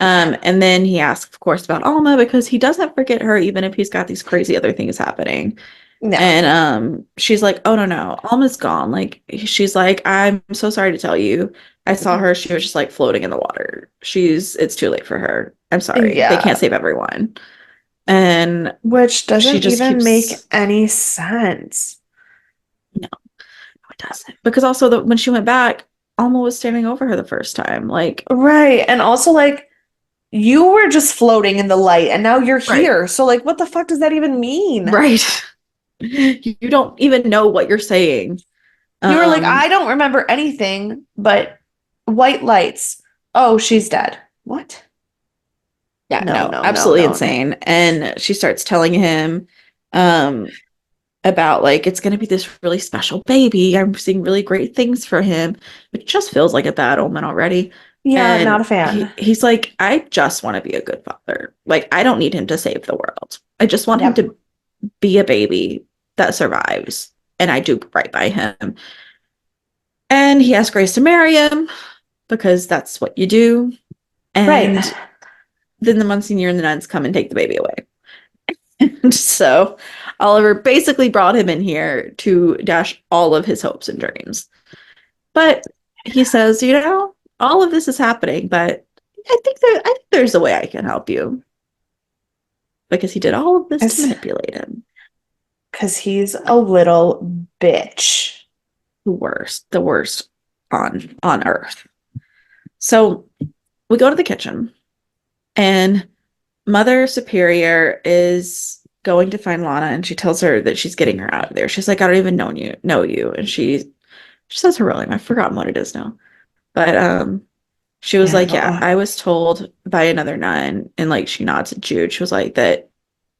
Speaker 2: Yeah.
Speaker 1: And then he asks, of course, about Alma because he doesn't forget her, even if he's got these crazy other things happening.
Speaker 2: Yeah.
Speaker 1: And she's like, "Oh no, Alma's gone." Like she's like, "I'm so sorry to tell you. I saw her. She was just like floating in the water. It's too late for her. I'm sorry. They can't
Speaker 2: Yeah.
Speaker 1: save everyone." And
Speaker 2: Which
Speaker 1: she
Speaker 2: doesn't
Speaker 1: just
Speaker 2: even make
Speaker 1: keeps
Speaker 2: any sense.
Speaker 1: no, it doesn't. Because also when she went back, Alma was standing over her the first time. Like,
Speaker 2: Right. And also, like, you were just floating in the light and now you're
Speaker 1: right,
Speaker 2: here. So, like, what the fuck does that even mean?
Speaker 1: right. You don't even know what you're saying.
Speaker 2: You were like,
Speaker 1: Um,
Speaker 2: I don't remember anything but white lights. Oh, she's dead. What?
Speaker 1: yeah,
Speaker 2: No,
Speaker 1: no,
Speaker 2: no, no,
Speaker 1: absolutely
Speaker 2: no, no.
Speaker 1: insane. And she starts telling him, um, about like it's going to be this really special baby. I'm seeing really great things for him. It just feels like a bad omen already.
Speaker 2: Yeah, not
Speaker 1: And
Speaker 2: a fan.
Speaker 1: he's like, I just want to be a good father. Like, I don't need him to save the world. I just want him
Speaker 2: Yep.
Speaker 1: to be a baby that survives. And I do right by him. And he asks Grace to marry him because that's what you do.
Speaker 2: Right.
Speaker 1: And then the Monsignor and the nuns come and take the baby away. And so Oliver basically brought him in here to dash all of his hopes and dreams. But he says, all of this is happening, but I think there's a way I can help you because he did all of this to
Speaker 2: It's
Speaker 1: manipulate him.
Speaker 2: because he's a little bitch.
Speaker 1: The worst on earth. So we go to the kitchen, and Mother Superior is going to find Lana, and she tells her that she's getting her out of there. She's like, I don't even know you. And she says her real name. I've forgotten what it is now. But she was like, yeah,
Speaker 2: Ew.
Speaker 1: I was told by another nun, and like she nods at Jude. She was like, that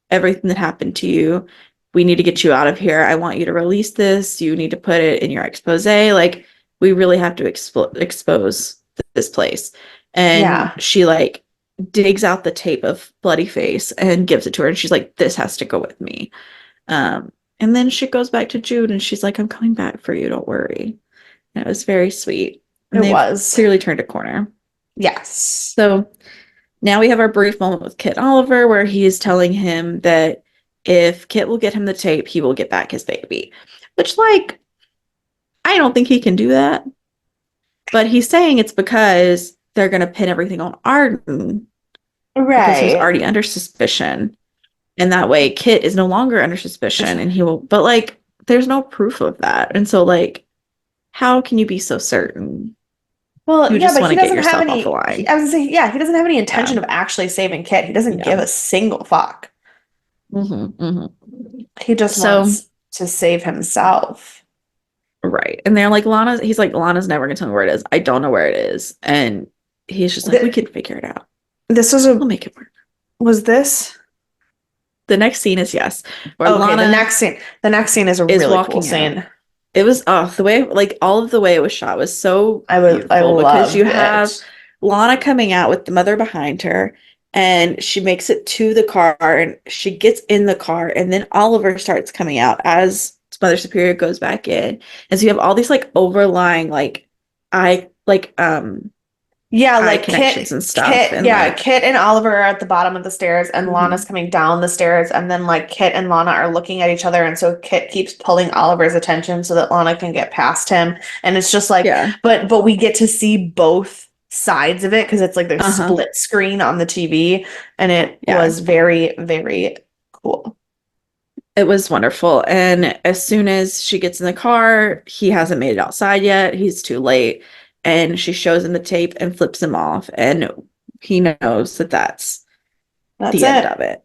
Speaker 1: everything that happened to you, we need to get you out of here. I want you to release this. You need to put it in your expose. Like, we really have to expose this place. And
Speaker 2: Yeah.
Speaker 1: she like digs out the tape of bloody face and gives it to her. And she's like, this has to go with me. And then she goes back to Jude and she's like, I'm coming back for you. Don't worry. And it was very sweet. And
Speaker 2: It
Speaker 1: they've
Speaker 2: was.
Speaker 1: clearly turned a corner.
Speaker 2: Yes.
Speaker 1: So now we have our brief moment with Kit Oliver where he is telling him that if Kit will get him the tape, he will get back his baby. Which, like, I don't think he can do that. But he's saying it's because they're going to pin everything on Arden because he was
Speaker 2: Right.
Speaker 1: already under suspicion. And that way, Kit is no longer under suspicion and he will, but like, there's no proof of that. And so, like, how can you be so certain?
Speaker 2: Well,
Speaker 1: You
Speaker 2: yeah,
Speaker 1: just
Speaker 2: but
Speaker 1: want
Speaker 2: he
Speaker 1: to get
Speaker 2: doesn't have
Speaker 1: yourself off the
Speaker 2: any.
Speaker 1: line.
Speaker 2: I was gonna say, yeah, he doesn't have any
Speaker 1: Yeah.
Speaker 2: intention of actually saving Kit. He doesn't give
Speaker 1: Yeah.
Speaker 2: a single fuck.
Speaker 1: Hmm.
Speaker 2: He just
Speaker 1: So,
Speaker 2: wants to save himself.
Speaker 1: right. And they're like, he's like, Lana's never going to tell me where it is. I don't know where it is. And he's just like, we
Speaker 2: Th
Speaker 1: can figure it out.
Speaker 2: this was
Speaker 1: We'll make it work.
Speaker 2: was this?
Speaker 1: The next scene is yes, where
Speaker 2: Okay,
Speaker 1: Lana
Speaker 2: the next scene is a
Speaker 1: is
Speaker 2: really cool
Speaker 1: walking out.
Speaker 2: scene.
Speaker 1: It was the way like all of the way it was shot was so
Speaker 2: I
Speaker 1: beautiful because you
Speaker 2: loved
Speaker 1: have
Speaker 2: it.
Speaker 1: Lana coming out with the mother behind her and she makes it to the car and she gets in the car and then Oliver starts coming out as Mother Superior goes back in. And so you have all these like overlying like eye like
Speaker 2: Yeah,
Speaker 1: eye
Speaker 2: like
Speaker 1: connections and stuff and like
Speaker 2: Kit and Oliver are at the bottom of the stairs and Lana's
Speaker 1: mhm.
Speaker 2: coming down the stairs and then like Kit and Lana are looking at each other and so Kit keeps pulling Oliver's attention so that Lana can get past him and it's just like
Speaker 1: Yeah.
Speaker 2: but we get to see both sides of it because it's like the
Speaker 1: Uh-huh.
Speaker 2: split screen on the TV and it
Speaker 1: Yeah.
Speaker 2: was very, very cool.
Speaker 1: It was wonderful. And as soon as she gets in the car, he hasn't made it outside yet. He's too late. And she shows him the tape and flips him off. And he knows that that's
Speaker 2: That's
Speaker 1: the end
Speaker 2: it.
Speaker 1: of it.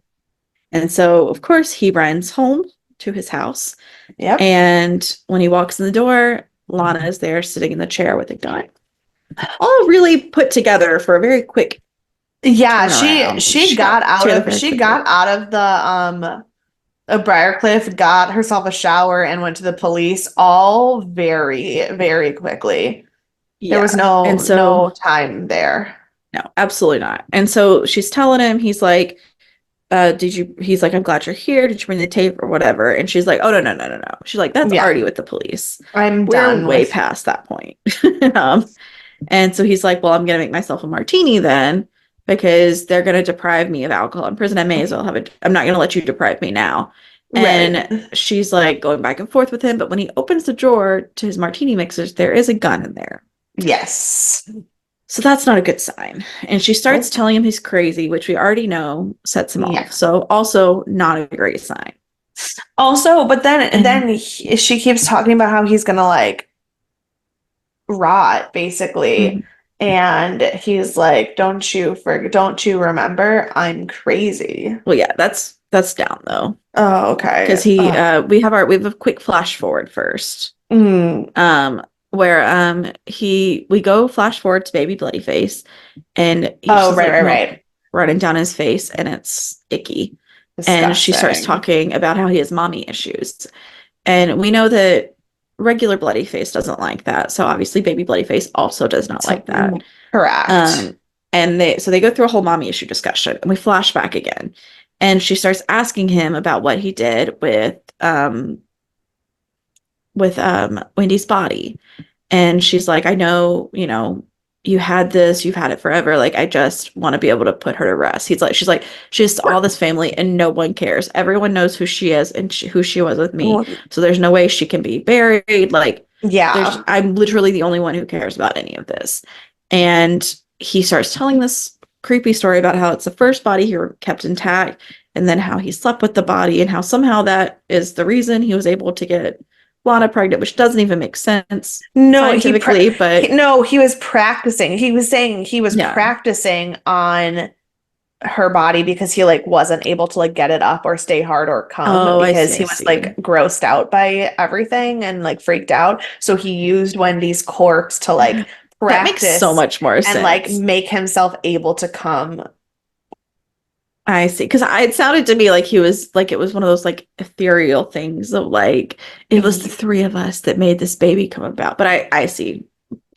Speaker 1: And so, of course, he runs home to his house.
Speaker 2: Yep.
Speaker 1: And when he walks in the door, Lana is there sitting in the chair with a gun. All really put together for a very quick
Speaker 2: Yeah,
Speaker 1: turnaround.
Speaker 2: she
Speaker 1: She got
Speaker 2: got out
Speaker 1: together
Speaker 2: of
Speaker 1: very
Speaker 2: she
Speaker 1: quickly.
Speaker 2: got out of the Briarcliff, got herself a shower and went to the police all very, very quickly. There was
Speaker 1: Yeah. And so,
Speaker 2: no time there.
Speaker 1: no, absolutely not. And so she's telling him, he's like, I'm glad you're here. Did you bring the tape or whatever? And she's like, oh, no, no, no, no, no. She's like, that's
Speaker 2: Yeah,
Speaker 1: already with the police.
Speaker 2: I'm
Speaker 1: We're
Speaker 2: done
Speaker 1: way
Speaker 2: with.
Speaker 1: past that point. um, and so he's like, well, I'm going to make myself a martini then because they're going to deprive me of alcohol in prison. I may as well have it. I'm not going to let you deprive me now.
Speaker 2: Right.
Speaker 1: And she's like going back and forth with him. But when he opens the drawer to his martini mixers, there is a gun in there.
Speaker 2: Yes.
Speaker 1: So that's not a good sign. And she starts
Speaker 2: Nope.
Speaker 1: telling him he's crazy, which we already know sets him
Speaker 2: Yeah.
Speaker 1: off. So also not a great sign.
Speaker 2: Also, but
Speaker 1: And
Speaker 2: she keeps talking about how he's gonna like rot basically,
Speaker 1: mhm.
Speaker 2: and he's like, don't you remember? I'm crazy."
Speaker 1: Well, yeah, that's down though.
Speaker 2: Oh,
Speaker 1: Because
Speaker 2: okay.
Speaker 1: we have a quick flash forward first.
Speaker 2: Mm.
Speaker 1: Where we go flash forward to baby bloody face and he's
Speaker 2: Oh,
Speaker 1: just
Speaker 2: right,
Speaker 1: like
Speaker 2: right,
Speaker 1: milk
Speaker 2: right.
Speaker 1: running down his face and it's icky. And she starts
Speaker 2: Disgusting.
Speaker 1: talking about how he has mommy issues. And we know that regular bloody face doesn't like that. So obviously baby bloody face also does not
Speaker 2: So,
Speaker 1: like that.
Speaker 2: correct.
Speaker 1: And they go through a whole mommy issue discussion and we flash back again. And she starts asking him about what he did with Wendy's body. And she's like, I know, you had this, you've had it forever. Like, I just want to be able to put her to rest. She's like, she has all this family and no one cares. Everyone knows who she is and who she was with me.
Speaker 2: Well,
Speaker 1: So there's no way she can be buried. Like,
Speaker 2: yeah.
Speaker 1: I'm literally the only one who cares about any of this. And he starts telling this creepy story about how it's the first body he kept intact and then how he slept with the body and how somehow that is the reason he was able to get Lana pregnant, which doesn't even make sense
Speaker 2: No,
Speaker 1: scientifically, but
Speaker 2: no, he was practicing. He was saying he was
Speaker 1: yeah.
Speaker 2: practicing on her body because he like wasn't able to like get it up or stay hard or come
Speaker 1: Oh, I see,
Speaker 2: because
Speaker 1: I
Speaker 2: he was
Speaker 1: see.
Speaker 2: like grossed out by everything and like freaked out. So he used Wendy's corpse to like
Speaker 1: That makes so
Speaker 2: practice
Speaker 1: much more
Speaker 2: and like
Speaker 1: sense.
Speaker 2: make himself able to come.
Speaker 1: I see. Because it sounded to me like he was like it was one of those like ethereal things of like it was the three of us that made this baby come about. But I see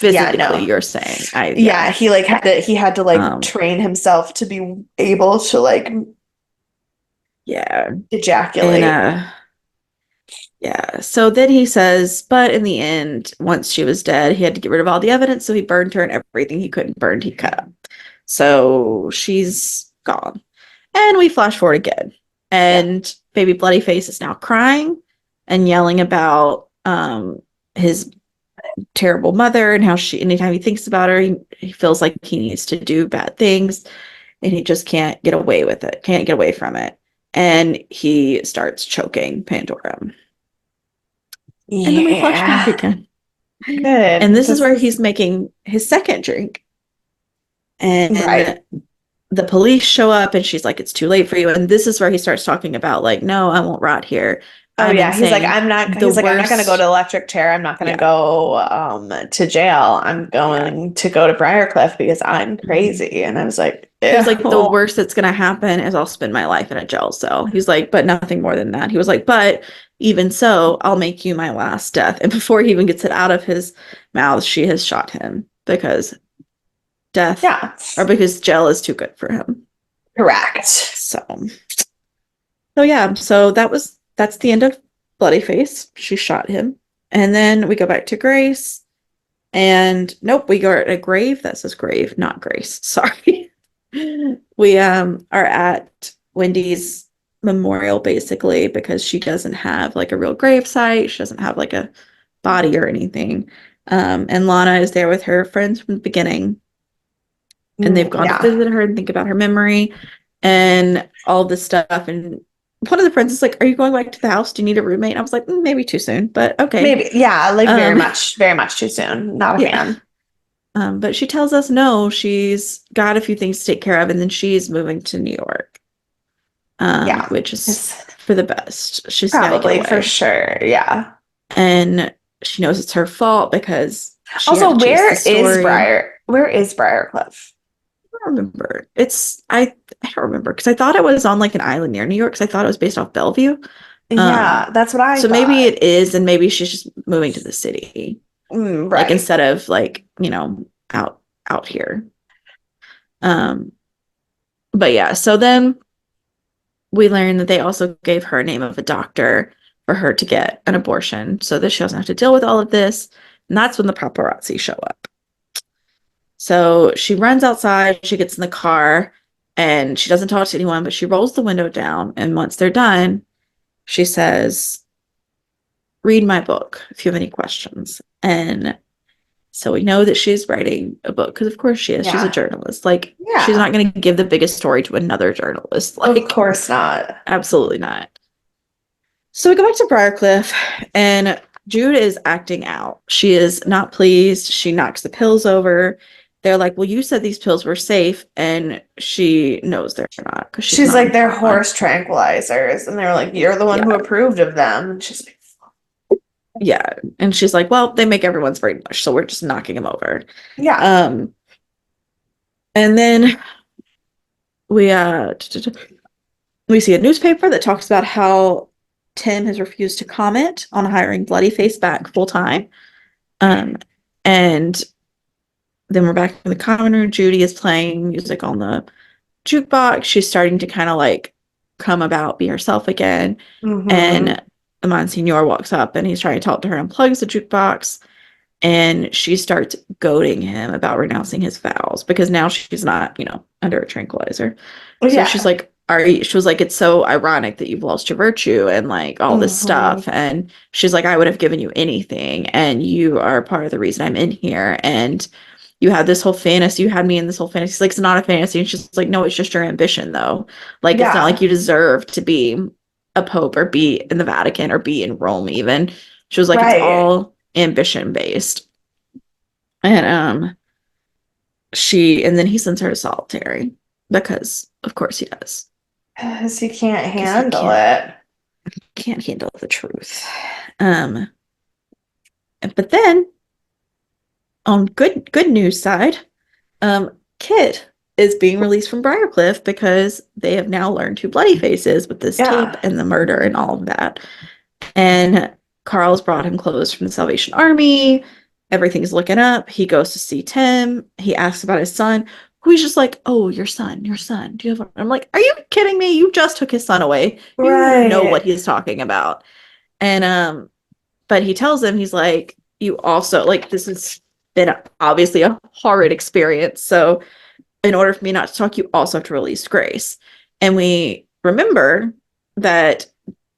Speaker 2: Yeah,
Speaker 1: physically
Speaker 2: no.
Speaker 1: you're saying.
Speaker 2: Yeah, he had to like
Speaker 1: Um
Speaker 2: train himself to be able to like
Speaker 1: yeah. And
Speaker 2: ejaculate.
Speaker 1: Yeah. So then he says, but in the end, once she was dead, he had to get rid of all the evidence. So he burned her, and everything he couldn't burn, he cut up. So she's gone. And we flash forward again.
Speaker 2: Yeah.
Speaker 1: And baby Bloody Face is now crying and yelling about his terrible mother and how she, anytime he thinks about her, he feels like he needs to do bad things and he just can't get away with it, can't get away from it. And he starts choking Pandora. And then we flash back
Speaker 2: Yeah.
Speaker 1: again. And
Speaker 2: Good.
Speaker 1: this is
Speaker 2: This
Speaker 1: where
Speaker 2: is
Speaker 1: he's making his second drink.
Speaker 2: right.
Speaker 1: And the police show up and she's like, it's too late for you. And this is where he starts talking about, like, no, I won't rot here.
Speaker 2: Oh
Speaker 1: I'm
Speaker 2: yeah,
Speaker 1: insane. The
Speaker 2: he's like I'm not gonna go to
Speaker 1: worst.
Speaker 2: electric chair. I'm not gonna
Speaker 1: Yeah.
Speaker 2: go to jail. I'm
Speaker 1: Yeah.
Speaker 2: going to go to Briarcliff because I'm
Speaker 1: Mm-hmm.
Speaker 2: crazy. And I was like,
Speaker 1: He was like, the
Speaker 2: ew.
Speaker 1: worst that's going to happen is I'll spend my life in a jail cell. He's like, but nothing more than that. He was like, but even so, I'll make you my last death. And before he even gets it out of his mouth, she has shot him because death
Speaker 2: Yeah.
Speaker 1: or because jail is too good for him.
Speaker 2: Correct.
Speaker 1: So yeah, so that's the end of Bloody Face. She shot him. And then we go back to Grace. And nope, we go at a grave that says grave, not Grace. Sorry. We are at Wendy's memorial basically because she doesn't have like a real grave site. She doesn't have like a body or anything. And Lana is there with her friends from the beginning, and they've gone to
Speaker 2: Yeah.
Speaker 1: visit her and think about her memory and all this stuff. And one of the friends is like, "Are you going back to the house? Do you need a roommate?" And I was like, Maybe too soon, but okay."
Speaker 2: Maybe. Yeah, like
Speaker 1: Um,
Speaker 2: very much too soon. Not a
Speaker 1: yeah.
Speaker 2: fan.
Speaker 1: But she tells us no, she's got a few things to take care of, and then she's moving to New York,
Speaker 2: Yeah.
Speaker 1: which is
Speaker 2: It's
Speaker 1: for the best. She's got to get
Speaker 2: probably for
Speaker 1: away.
Speaker 2: sure. Yeah.
Speaker 1: And she knows it's her fault because she had
Speaker 2: Also,
Speaker 1: to chase the story.
Speaker 2: Where is Briarcliff?
Speaker 1: I don't remember. I don't remember because I thought it was on like an island near New York because I thought it was based off Bellevue. Um,
Speaker 2: Yeah, that's what I
Speaker 1: so maybe
Speaker 2: thought.
Speaker 1: it is, and maybe she's just moving to the city, like
Speaker 2: Right.
Speaker 1: instead of like, out here. Um, but yeah, so then we learned that they also gave her a name of a doctor for her to get an abortion so that she doesn't have to deal with all of this. And that's when the paparazzi show up. So she runs outside, she gets in the car, and she doesn't talk to anyone, but she rolls the window down. And once they're done, she says, read my book if you have any questions. And so we know that she's writing a book because, of course, she is. She's a
Speaker 2: Yeah.
Speaker 1: journalist. Like, she's
Speaker 2: Yeah.
Speaker 1: not going to give the biggest story to another journalist.
Speaker 2: Of
Speaker 1: Like,
Speaker 2: course not.
Speaker 1: absolutely not. So we go back to Briarcliff, and Jude is acting out. She is not pleased. She knocks the pills over. They're like, well, you said these pills were safe. And she knows they're not because she's
Speaker 2: She's
Speaker 1: not
Speaker 2: like,
Speaker 1: on
Speaker 2: they're
Speaker 1: one.
Speaker 2: horse tranquilizers. And they're like, you're the one who
Speaker 1: Yeah.
Speaker 2: approved of them. And she's like,
Speaker 1: Yeah. And she's like, well, they make everyone's brain mush. So we're just knocking them over.
Speaker 2: yeah.
Speaker 1: Um, and then we, we see a newspaper that talks about how Tim has refused to comment on hiring Bloody Face back full time. Um, and then we're back in the common room. Judy is playing music on the jukebox. She's starting to kind of like come about, be herself again.
Speaker 2: Mm-hmm.
Speaker 1: And the Monsignor walks up and he's trying to talk to her and plugs the jukebox. And she starts goading him about renouncing his vows because now she's not, under a tranquilizer. So she's
Speaker 2: Yeah.
Speaker 1: like, she was like, it's so ironic that you've lost your virtue and like all this
Speaker 2: Mm-hmm.
Speaker 1: stuff. And she's like, I would have given you anything. And you are part of the reason I'm in here. And you had this whole fantasy. You had me in this whole fantasy. It's like, it's not a fantasy. And she's like, no, it's just your ambition though. Like, it's not like
Speaker 2: Yeah.
Speaker 1: you deserve to be a pope or be in the Vatican or be in Rome even. She was like, it's
Speaker 2: Right.
Speaker 1: all ambition based. And and then he sends her to solitary because of course he does.
Speaker 2: Because he can't
Speaker 1: Because he
Speaker 2: handle it.
Speaker 1: can't handle the truth. Um but then on good news side, Kid is being released from Briarcliff because they have now learned who Bloody Face is with this tape
Speaker 2: Yeah.
Speaker 1: and the murder and all of that. And Carl's brought him clothes from the Salvation Army. Everything's looking up. He goes to see Tim. He asks about his son, who he's just like, oh, your son, your son. Do you have I'm like, are you kidding me? You just took his son away. You know what
Speaker 2: Right.
Speaker 1: he's talking about. And but he tells him, he's like, you also like this has been obviously a horrid experience. So in order for me not to talk, you also have to release Grace. And we remember that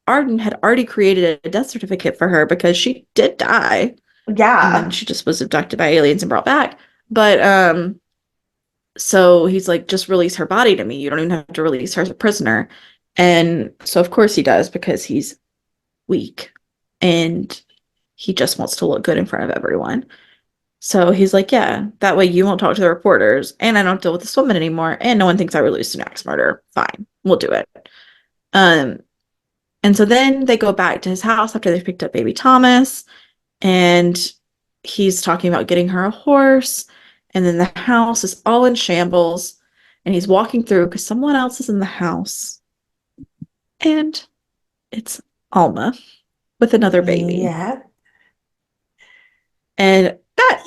Speaker 1: Arden had already created a death certificate for her because she did die. And then
Speaker 2: Yeah.
Speaker 1: she just was abducted by aliens and brought back. But so he's like, just release her body to me. You don't even have to release her as a prisoner. And so of course he does because he's weak and he just wants to look good in front of everyone. So he's like, yeah, that way you won't talk to the reporters and I don't deal with this woman anymore. And no one thinks I released an axe murder. Fine, we'll do it. Um, and so then they go back to his house after they've picked up baby Thomas and he's talking about getting her a horse. And then the house is all in shambles. And he's walking through because someone else is in the house. And it's Alma with another baby.
Speaker 2: Yeah.
Speaker 1: And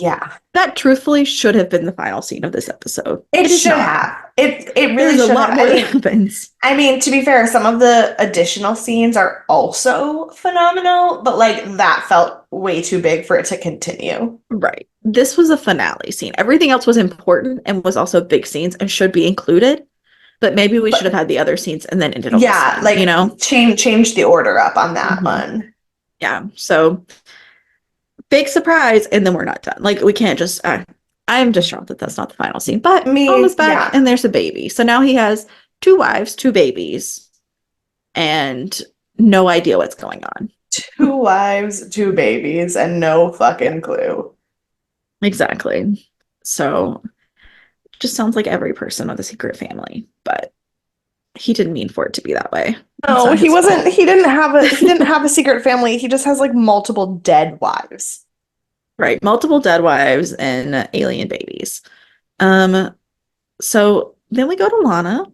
Speaker 2: Yeah.
Speaker 1: that truthfully should have been the final scene of this episode.
Speaker 2: It
Speaker 1: It is
Speaker 2: should
Speaker 1: not.
Speaker 2: have. It really
Speaker 1: There's a
Speaker 2: should
Speaker 1: lot
Speaker 2: have.
Speaker 1: more that happens.
Speaker 2: I mean, to be fair, some of the additional scenes are also phenomenal, but like that felt way too big for it to continue.
Speaker 1: Right. This was a finale scene. Everything else was important and was also big scenes and should be included. But maybe we should have
Speaker 2: But
Speaker 1: had the other scenes and then ended on this
Speaker 2: yeah,
Speaker 1: one, you
Speaker 2: like
Speaker 1: know?
Speaker 2: change the order up on that
Speaker 1: Mhm.
Speaker 2: one.
Speaker 1: Yeah. So big surprise, and then we're not done. Like we can't just. I'm distraught that that's not the final scene. But Alma's
Speaker 2: Me,
Speaker 1: back,
Speaker 2: yeah.
Speaker 1: and there's a baby. So now he has two wives, two babies, and no idea what's going on.
Speaker 2: Two wives, two babies, and no fucking clue.
Speaker 1: Exactly. So just sounds like every person with a secret family, but he didn't mean for it to be that way. It's
Speaker 2: No,
Speaker 1: not
Speaker 2: he
Speaker 1: his
Speaker 2: wasn't,
Speaker 1: fault.
Speaker 2: he didn't have a secret family. He just has like multiple dead wives.
Speaker 1: Right. Multiple dead wives and alien babies. Um, so then we go to Lana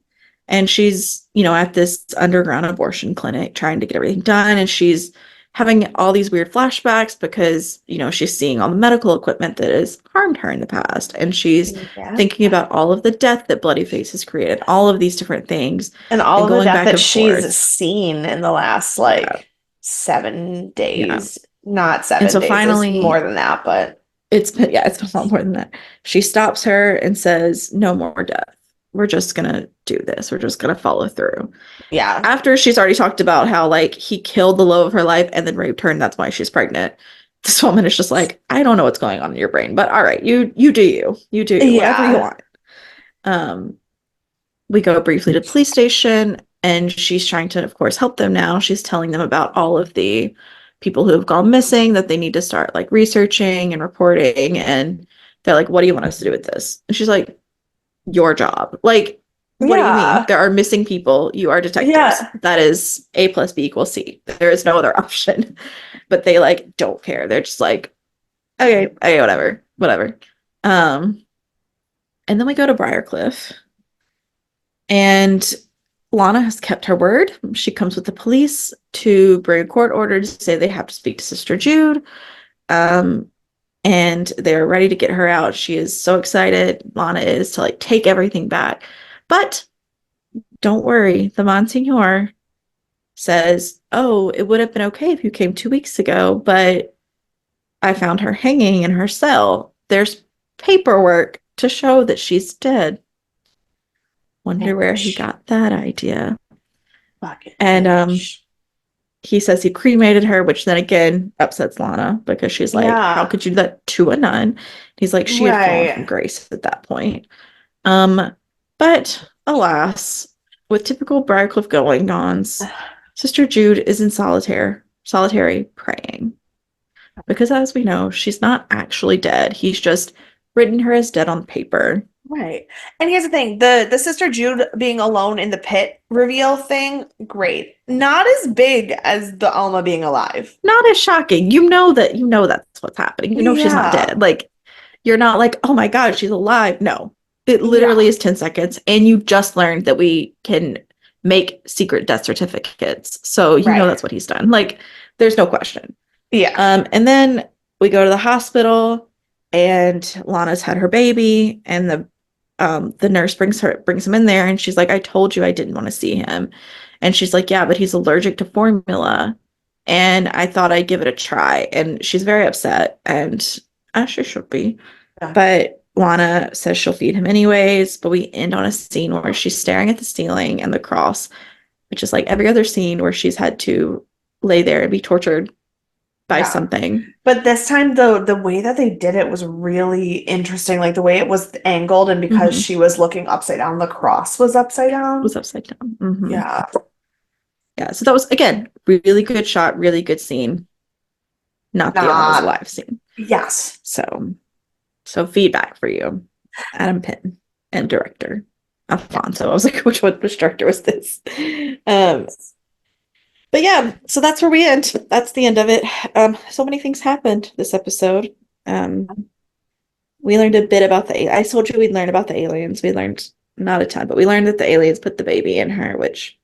Speaker 1: and she's, at this underground abortion clinic trying to get everything done. And she's having all these weird flashbacks because, she's seeing all the medical equipment that has harmed her in the past. And she's
Speaker 2: Yeah.
Speaker 1: thinking about all of the death that Bloody Face has created, all of these different things,
Speaker 2: And all
Speaker 1: and
Speaker 2: of the
Speaker 1: going
Speaker 2: death
Speaker 1: back
Speaker 2: that
Speaker 1: and
Speaker 2: she's
Speaker 1: forth.
Speaker 2: seen in the last
Speaker 1: Yeah.
Speaker 2: like 7
Speaker 1: Yeah.
Speaker 2: days. Not
Speaker 1: And
Speaker 2: 7
Speaker 1: so
Speaker 2: days, is more
Speaker 1: finally,
Speaker 2: than that, but
Speaker 1: it's been a lot more than that. She stops her and says, no more death. We're just gonna do this. We're just gonna follow through.
Speaker 2: yeah.
Speaker 1: After she's already talked about how like he killed the love of her life and then raped her, and that's why she's pregnant. This woman is just like, I don't know what's going on in your brain, but all right, you do you. You do you, whatever you
Speaker 2: Yeah.
Speaker 1: want. Um, we go briefly to the police station and she's trying to, of course, help them now. She's telling them about all of the people who have gone missing, that they need to start like researching and reporting. And they're like, what do you want us to do with this? And she's like, your job. Like, what do you mean?
Speaker 2: Yeah.
Speaker 1: There are missing people. You are detectives.
Speaker 2: Yeah.
Speaker 1: That is A plus B equals C. There is no other option. But they like don't care. They're just like, okay, whatever, whatever. Um, and then we go to Briarcliff, and Lana has kept her word. She comes with the police to bring a court order to say they have to speak to Sister Jude. Um, and they're ready to get her out. She is so excited. Lana is to like take everything back. But don't worry, the Monsignor says, oh, it would have been okay if you came 2 weeks ago, but I found her hanging in her cell. There's paperwork to show that she's dead. Wonder where he
Speaker 2: Bitch.
Speaker 1: got that idea.
Speaker 2: Fucking
Speaker 1: And
Speaker 2: bitch.
Speaker 1: he says he cremated her, which then again upsets Lana because she's like, how
Speaker 2: Yeah.
Speaker 1: could you do that to a nun? He's like, she had fallen from
Speaker 2: Right.
Speaker 1: grace at that point. But alas, with typical Briarcliff going-ons, Sister Jude is in solitary praying. Because as we know, she's not actually dead. He's just written her as dead on paper.
Speaker 2: Right. And here's the thing, the Sister Jude being alone in the pit reveal thing, great. Not as big as the Alma being alive.
Speaker 1: Not as shocking. You know that's what's happening. You know she's not
Speaker 2: Yeah.
Speaker 1: dead. Like, you're not like, oh my God, she's alive. No. It literally
Speaker 2: Yeah.
Speaker 1: is 10 seconds. And you just learned that we can make secret death certificates. So you know
Speaker 2: Right.
Speaker 1: that's what he's done. Like, there's no question.
Speaker 2: Yeah.
Speaker 1: And then we go to the hospital and Lana's had her baby and the nurse brings him in there and she's like, I told you I didn't want to see him. And she's like, yeah, but he's allergic to formula. and I thought I'd give it a try. And she's very upset, and as she should be.
Speaker 2: Yeah.
Speaker 1: But Lana says she'll feed him anyways. But we end on a scene where she's staring at the ceiling and the cross, which is like every other scene where she's had to lay there and be tortured by
Speaker 2: Yeah.
Speaker 1: something.
Speaker 2: But this time, the way that they did it was really interesting. Like the way it was angled, and because
Speaker 1: Mm-hmm.
Speaker 2: she was looking upside down, the cross was upside
Speaker 1: Was
Speaker 2: down.
Speaker 1: upside down. Mm-hmm.
Speaker 2: Yeah.
Speaker 1: Yeah. So that was again really good shot, really good scene. Not the Ellen is
Speaker 2: Not.
Speaker 1: alive scene.
Speaker 2: Yes.
Speaker 1: So feedback for you, Adam Penn and director Alfonso. I was like, which director was this? Um, but yeah, so that's where we end. That's the end of it. So many things happened this episode. We learned a bit about I told you we'd learn about the aliens. We learned not a ton, but we learned that the aliens put the baby in her, which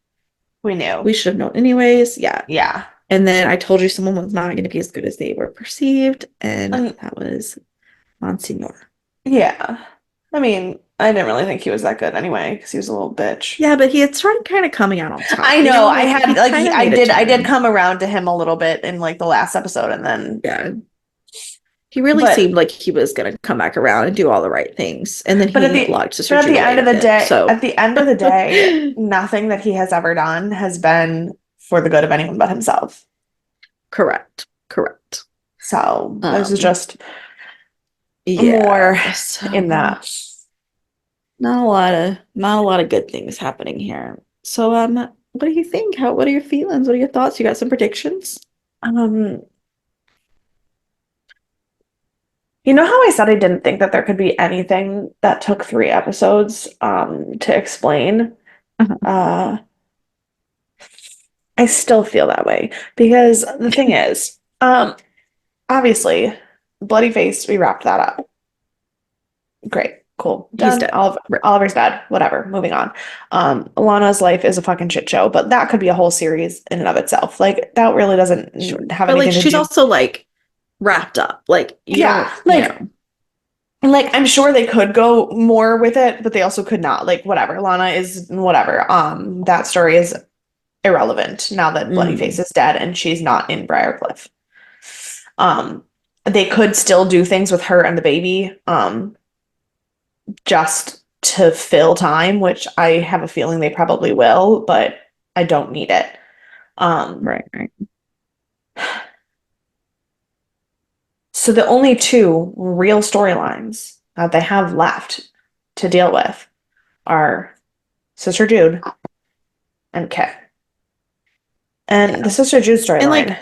Speaker 2: We knew.
Speaker 1: we should have known anyways. Yeah.
Speaker 2: Yeah.
Speaker 1: And then I told you someone was not going to be as good as they were perceived, and that was Monsignor.
Speaker 2: Yeah. I mean, I didn't really think he was that good anyway, because he was a little bitch.
Speaker 1: Yeah, but he had started kind of coming out on top.
Speaker 2: I know. I had like I did
Speaker 1: turn.
Speaker 2: come around to him a little bit in like the last episode, and then
Speaker 1: Yeah. He really seemed like he was going to come back around and do all the right things. And then he lied to Sister Julia
Speaker 2: end of the day,
Speaker 1: so
Speaker 2: at the end of the day, nothing that he has ever done has been for the good of anyone but himself.
Speaker 1: Correct.
Speaker 2: So this is just
Speaker 1: yeah,
Speaker 2: more in that.
Speaker 1: Not a lot of good things happening here. So what do you think? What are your feelings? What are your thoughts? You got some predictions?
Speaker 2: You know how I said I didn't think that there could be anything that took 3 episodes to explain?
Speaker 1: Uh-huh.
Speaker 2: I still feel that way because the thing is, obviously, Bloody Face, we wrapped that up. Great, cool, done.
Speaker 1: He's dead.
Speaker 2: Oliver's dead. Whatever. Moving on. Alana's life is a fucking shit show, but that could be a whole series in and of itself. Like that really doesn't have anything to do.
Speaker 1: She's also like wrapped up. Like
Speaker 2: like I'm sure they could go more with it, but they also could not. Like whatever. Lana is whatever. That story is irrelevant now that Bloody Face is dead and she's not in Briarcliff. They could still do things with her and the baby, just to fill time, which I have a feeling they probably will, but I don't need it.
Speaker 1: Right.
Speaker 2: So the only 2 real storylines that they have left to deal with are Sister Jude and Kit. And the Sister Jude storyline.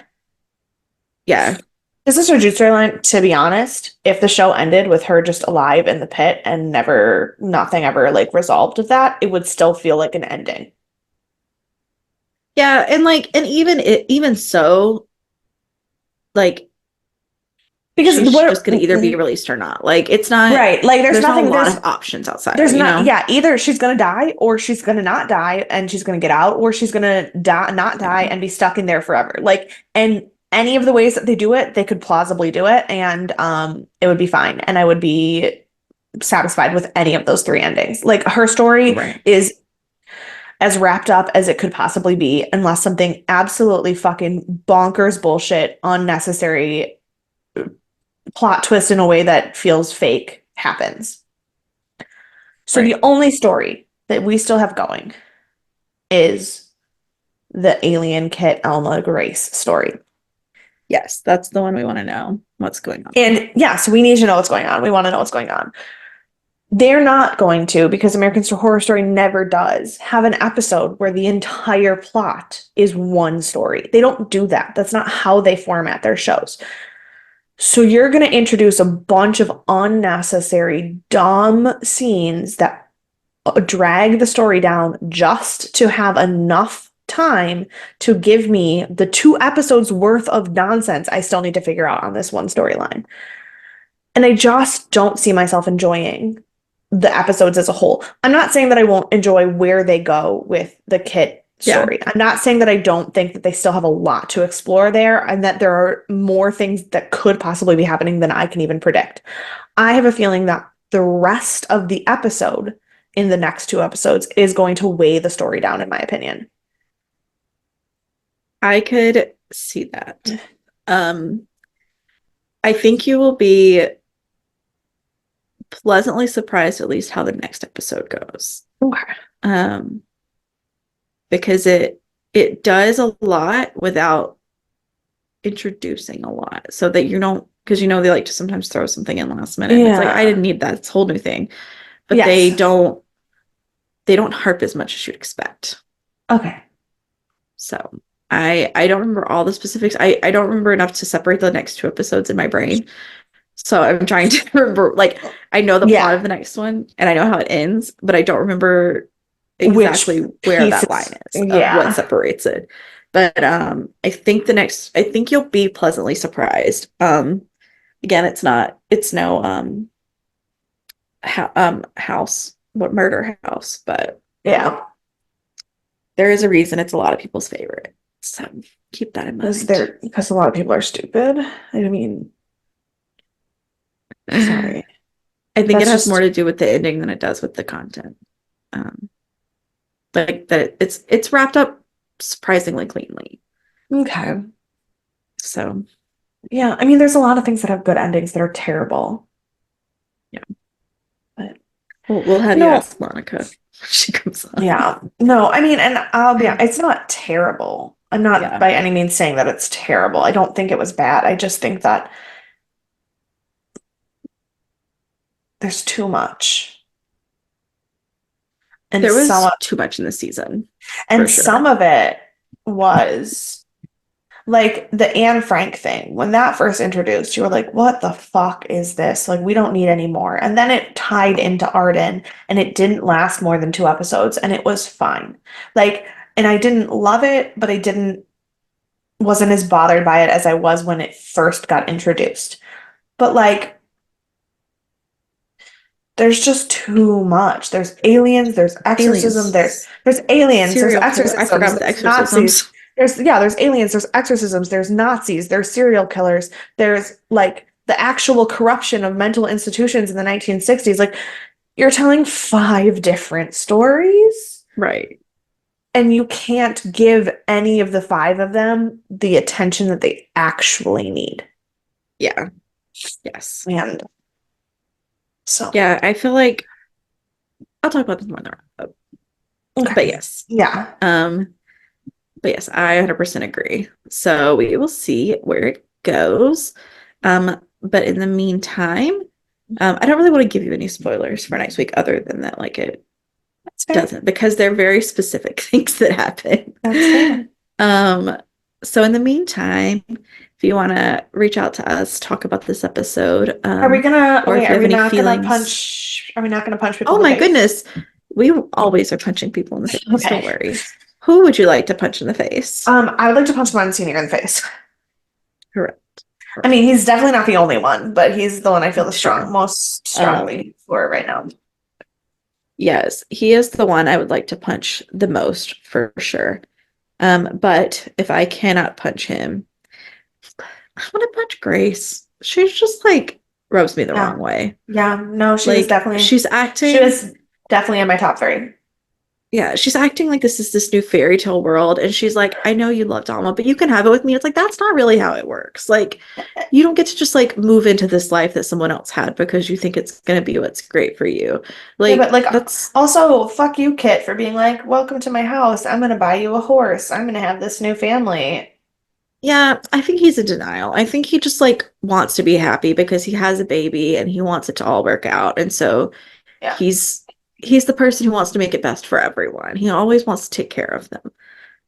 Speaker 2: The Sister Jude storyline, to be honest, if the show ended with her just alive in the pit and nothing ever like resolved of that, it would still feel like an ending.
Speaker 1: Yeah, and even so, like because she's just going to either be released or not. Like it's not
Speaker 2: right. Like there's nothing.
Speaker 1: Not a lot of options outside.
Speaker 2: There's not. Yeah, either she's going to die, or she's going to not die, and she's going to get out, or she's going to not die, and be stuck in there forever. Like, and any of the ways that they do it, they could plausibly do it, and it would be fine, and I would be satisfied with any of those 3 endings. Like her story is as wrapped up as it could possibly be, unless something absolutely fucking bonkers bullshit, unnecessary plot twist in a way that feels fake happens. So the only story that we still have going is the alien Kit Alma Grace story.
Speaker 1: Yes, that's the one we want to know what's going on.
Speaker 2: And yeah, so we need to know what's going on. We want to know what's going on. They're not going to, because American Horror Story never does, have an episode where the entire plot is one story. They don't do that. That's not how they format their shows. So you're going to introduce a bunch of unnecessary, dumb scenes that drag the story down just to have enough time to give me the 2 episodes worth of nonsense I still need to figure out on this one storyline. And I just don't see myself enjoying the episodes as a whole. I'm not saying that I won't enjoy where they go with the Kit story. I'm not saying that I don't think that they still have a lot to explore there and that there are more things that could possibly be happening than I can even predict. I have a feeling that the rest of the episode in the next 2 episodes is going to weigh the story down, in my opinion.
Speaker 1: I could see that. Um, I think you will be pleasantly surprised at least how the next episode goes.
Speaker 2: Okay.
Speaker 1: Um, because it does a lot without introducing a lot. So that you don't because they like to sometimes throw something in last minute and it's like I
Speaker 2: Yeah.
Speaker 1: didn't need that. It's a whole new thing. But
Speaker 2: Yes.
Speaker 1: they don't harp as much as you'd expect.
Speaker 2: Okay.
Speaker 1: So I don't remember all the specifics. I don't remember enough to separate the next two episodes in my brain. So I'm trying to remember, like, I know the plot
Speaker 2: Yeah.
Speaker 1: of the next one and I know how it ends, but I don't remember
Speaker 2: Which
Speaker 1: exactly where that line
Speaker 2: pieces?
Speaker 1: is of what
Speaker 2: Yeah.
Speaker 1: separates it. But I think you'll be pleasantly surprised. Again, it's no house, what murder house, but
Speaker 2: Yeah.
Speaker 1: there is a reason it's a lot of people's favorite. So keep that in mind.
Speaker 2: Because a lot of people are stupid. I mean,
Speaker 1: I
Speaker 2: sorry.
Speaker 1: think it
Speaker 2: That's
Speaker 1: has more
Speaker 2: just
Speaker 1: to do with the ending than it does with the content. Um, like that it's wrapped up surprisingly cleanly.
Speaker 2: okay.
Speaker 1: So
Speaker 2: Yeah, I mean, there's a lot of things that have good endings that are terrible.
Speaker 1: yeah,
Speaker 2: But
Speaker 1: we'll have you
Speaker 2: no,
Speaker 1: ask Monica when she comes on.
Speaker 2: yeah. No, I mean, and I'll be honest, it's not terrible. I'm not
Speaker 1: Yeah,
Speaker 2: by any means saying that it's terrible. I don't think it was bad. I just think that there's too much. And
Speaker 1: there
Speaker 2: some
Speaker 1: was too much in the season for
Speaker 2: and some
Speaker 1: sure.
Speaker 2: of it was like the Anne Frank thing. When that first introduced, you were like, what the fuck is this? Like, we don't need any more. And then it tied into Arden and it didn't last more than 2 episodes and it was fine. Like, and I didn't love it, but wasn't as bothered by it as I was when it first got introduced. But like, there's just too much. There's aliens, there's exorcism,
Speaker 1: Aliens,
Speaker 2: there's aliens, there's
Speaker 1: serial killer. I
Speaker 2: exorcisms,
Speaker 1: forgot the
Speaker 2: there's Nazis.
Speaker 1: exorcisms.
Speaker 2: There's aliens, there's exorcisms, there's Nazis, there's serial killers, there's like the actual corruption of mental institutions in the 1960s. Like you're telling 5 different stories
Speaker 1: Right.
Speaker 2: and you can't give any of the 5 of them the attention that they actually need.
Speaker 1: Yeah. Yes.
Speaker 2: And so,
Speaker 1: Yeah. I feel like I'll talk about this more in the wrap up. But
Speaker 2: okay.
Speaker 1: yes.
Speaker 2: Yeah.
Speaker 1: But yes, I 100% agree. So we will see where it goes. But in the meantime, I don't really want to give you any spoilers for next week other than that, like it
Speaker 2: That's fair.
Speaker 1: doesn't, because they're very specific things that happen.
Speaker 2: That's fair.
Speaker 1: Um, so in the meantime, if you want to reach out to us, talk about this episode, or if you
Speaker 2: Are
Speaker 1: have
Speaker 2: we
Speaker 1: any
Speaker 2: not gonna
Speaker 1: feelings.
Speaker 2: punch, are we not gonna punch people
Speaker 1: Oh
Speaker 2: in the
Speaker 1: my
Speaker 2: face?
Speaker 1: goodness, we always are punching people in the face. Don't
Speaker 2: Okay.
Speaker 1: worry. Who would you like to punch in the face?
Speaker 2: I would like to punch Monsignor in the face.
Speaker 1: Correct.
Speaker 2: I mean, he's definitely not the only one, but he's the one I feel
Speaker 1: Sure.
Speaker 2: most
Speaker 1: Um,
Speaker 2: strongly for right now.
Speaker 1: yes, he is the one I would like to punch the most for sure. But if I cannot punch him, I want to punch Grace. She's just like rubs me the
Speaker 2: Yeah.
Speaker 1: wrong way.
Speaker 2: Yeah. No,
Speaker 1: Like
Speaker 2: she was definitely in my top 3.
Speaker 1: yeah, she's acting like this is this new fairy tale world. And she's like, I know you love Dama, but you can have it with me. It's like, that's not really how it works. Like, you don't get to just like move into this life that someone else had because you think it's going to be what's great for you.
Speaker 2: Yeah, but
Speaker 1: Like,
Speaker 2: like
Speaker 1: that's,
Speaker 2: also fuck you, Kit, for being like, welcome to my house. I'm gonna buy you a horse. I'm gonna have this new family.
Speaker 1: yeah, I think he's in denial. I think he just like wants to be happy because he has a baby and he wants it to all work out. And so
Speaker 2: Yeah.
Speaker 1: he's he's the person who wants to make it best for everyone. He always wants to take care of them.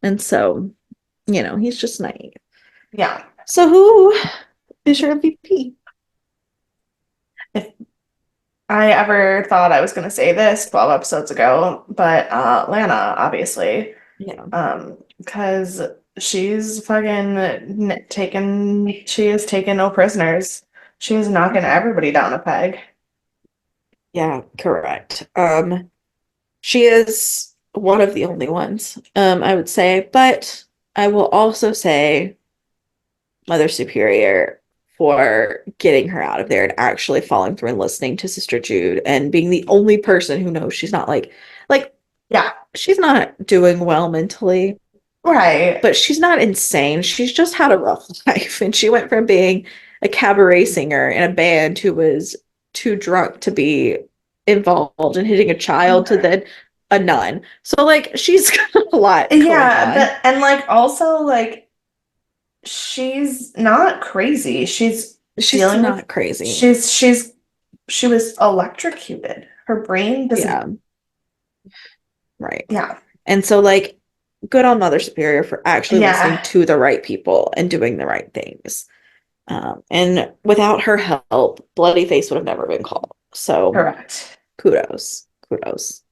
Speaker 1: And so, he's just naive.
Speaker 2: Yeah.
Speaker 1: So who is your MVP?
Speaker 2: If I ever thought I was gonna say this 12 episodes ago, but Lana, obviously.
Speaker 1: Yeah.
Speaker 2: Because she's fucking she is taking no prisoners. She is knocking everybody down a peg.
Speaker 1: Yeah, correct. She is one of the only ones, I would say, but I will also say Mother Superior for getting her out of there and actually following through and listening to Sister Jude and being the only person who knows she's not like
Speaker 2: Yeah.
Speaker 1: she's not doing well mentally.
Speaker 2: Right.
Speaker 1: but she's not insane. She's just had a rough life. And she went from being a cabaret singer in a band who was too drunk to be involved in hitting a child to then a nun. So, like, she's got a lot going
Speaker 2: Yeah,
Speaker 1: on.
Speaker 2: but and like also like she's not crazy. She's
Speaker 1: She's
Speaker 2: dealing with
Speaker 1: not crazy.
Speaker 2: she's she was electrocuted. Her brain doesn't,
Speaker 1: Yeah, right.
Speaker 2: yeah.
Speaker 1: And so, like, good on Mother Superior for actually
Speaker 2: Yeah,
Speaker 1: listening to the right people and doing the right things. And without her help, Bloody Face would have never been called. So
Speaker 2: correct.
Speaker 1: kudos, kudos.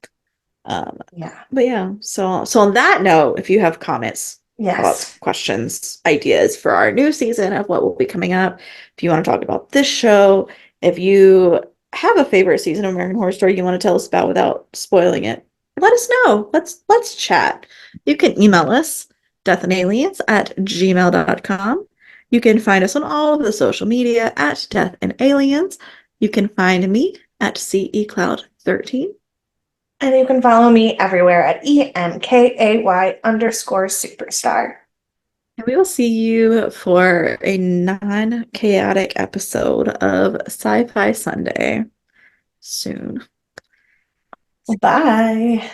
Speaker 1: Um,
Speaker 2: Yeah.
Speaker 1: but yeah, so on that note, if you have comments, thoughts,
Speaker 2: Yes.
Speaker 1: questions, ideas for our new season of what will be coming up, if you want to talk about this show, if you have a favorite season of American Horror Story you want to tell us about without spoiling it, let us know. Let's chat. You can email us, deathandaliens@gmail.com. You can find us on all of the social media at Death and Aliens. You can find me at CECloud13.
Speaker 2: And you can follow me everywhere at EMKAY_superstar.
Speaker 1: And we will see you for a non-chaotic episode of Sci-Fi Sunday soon.
Speaker 2: Bye.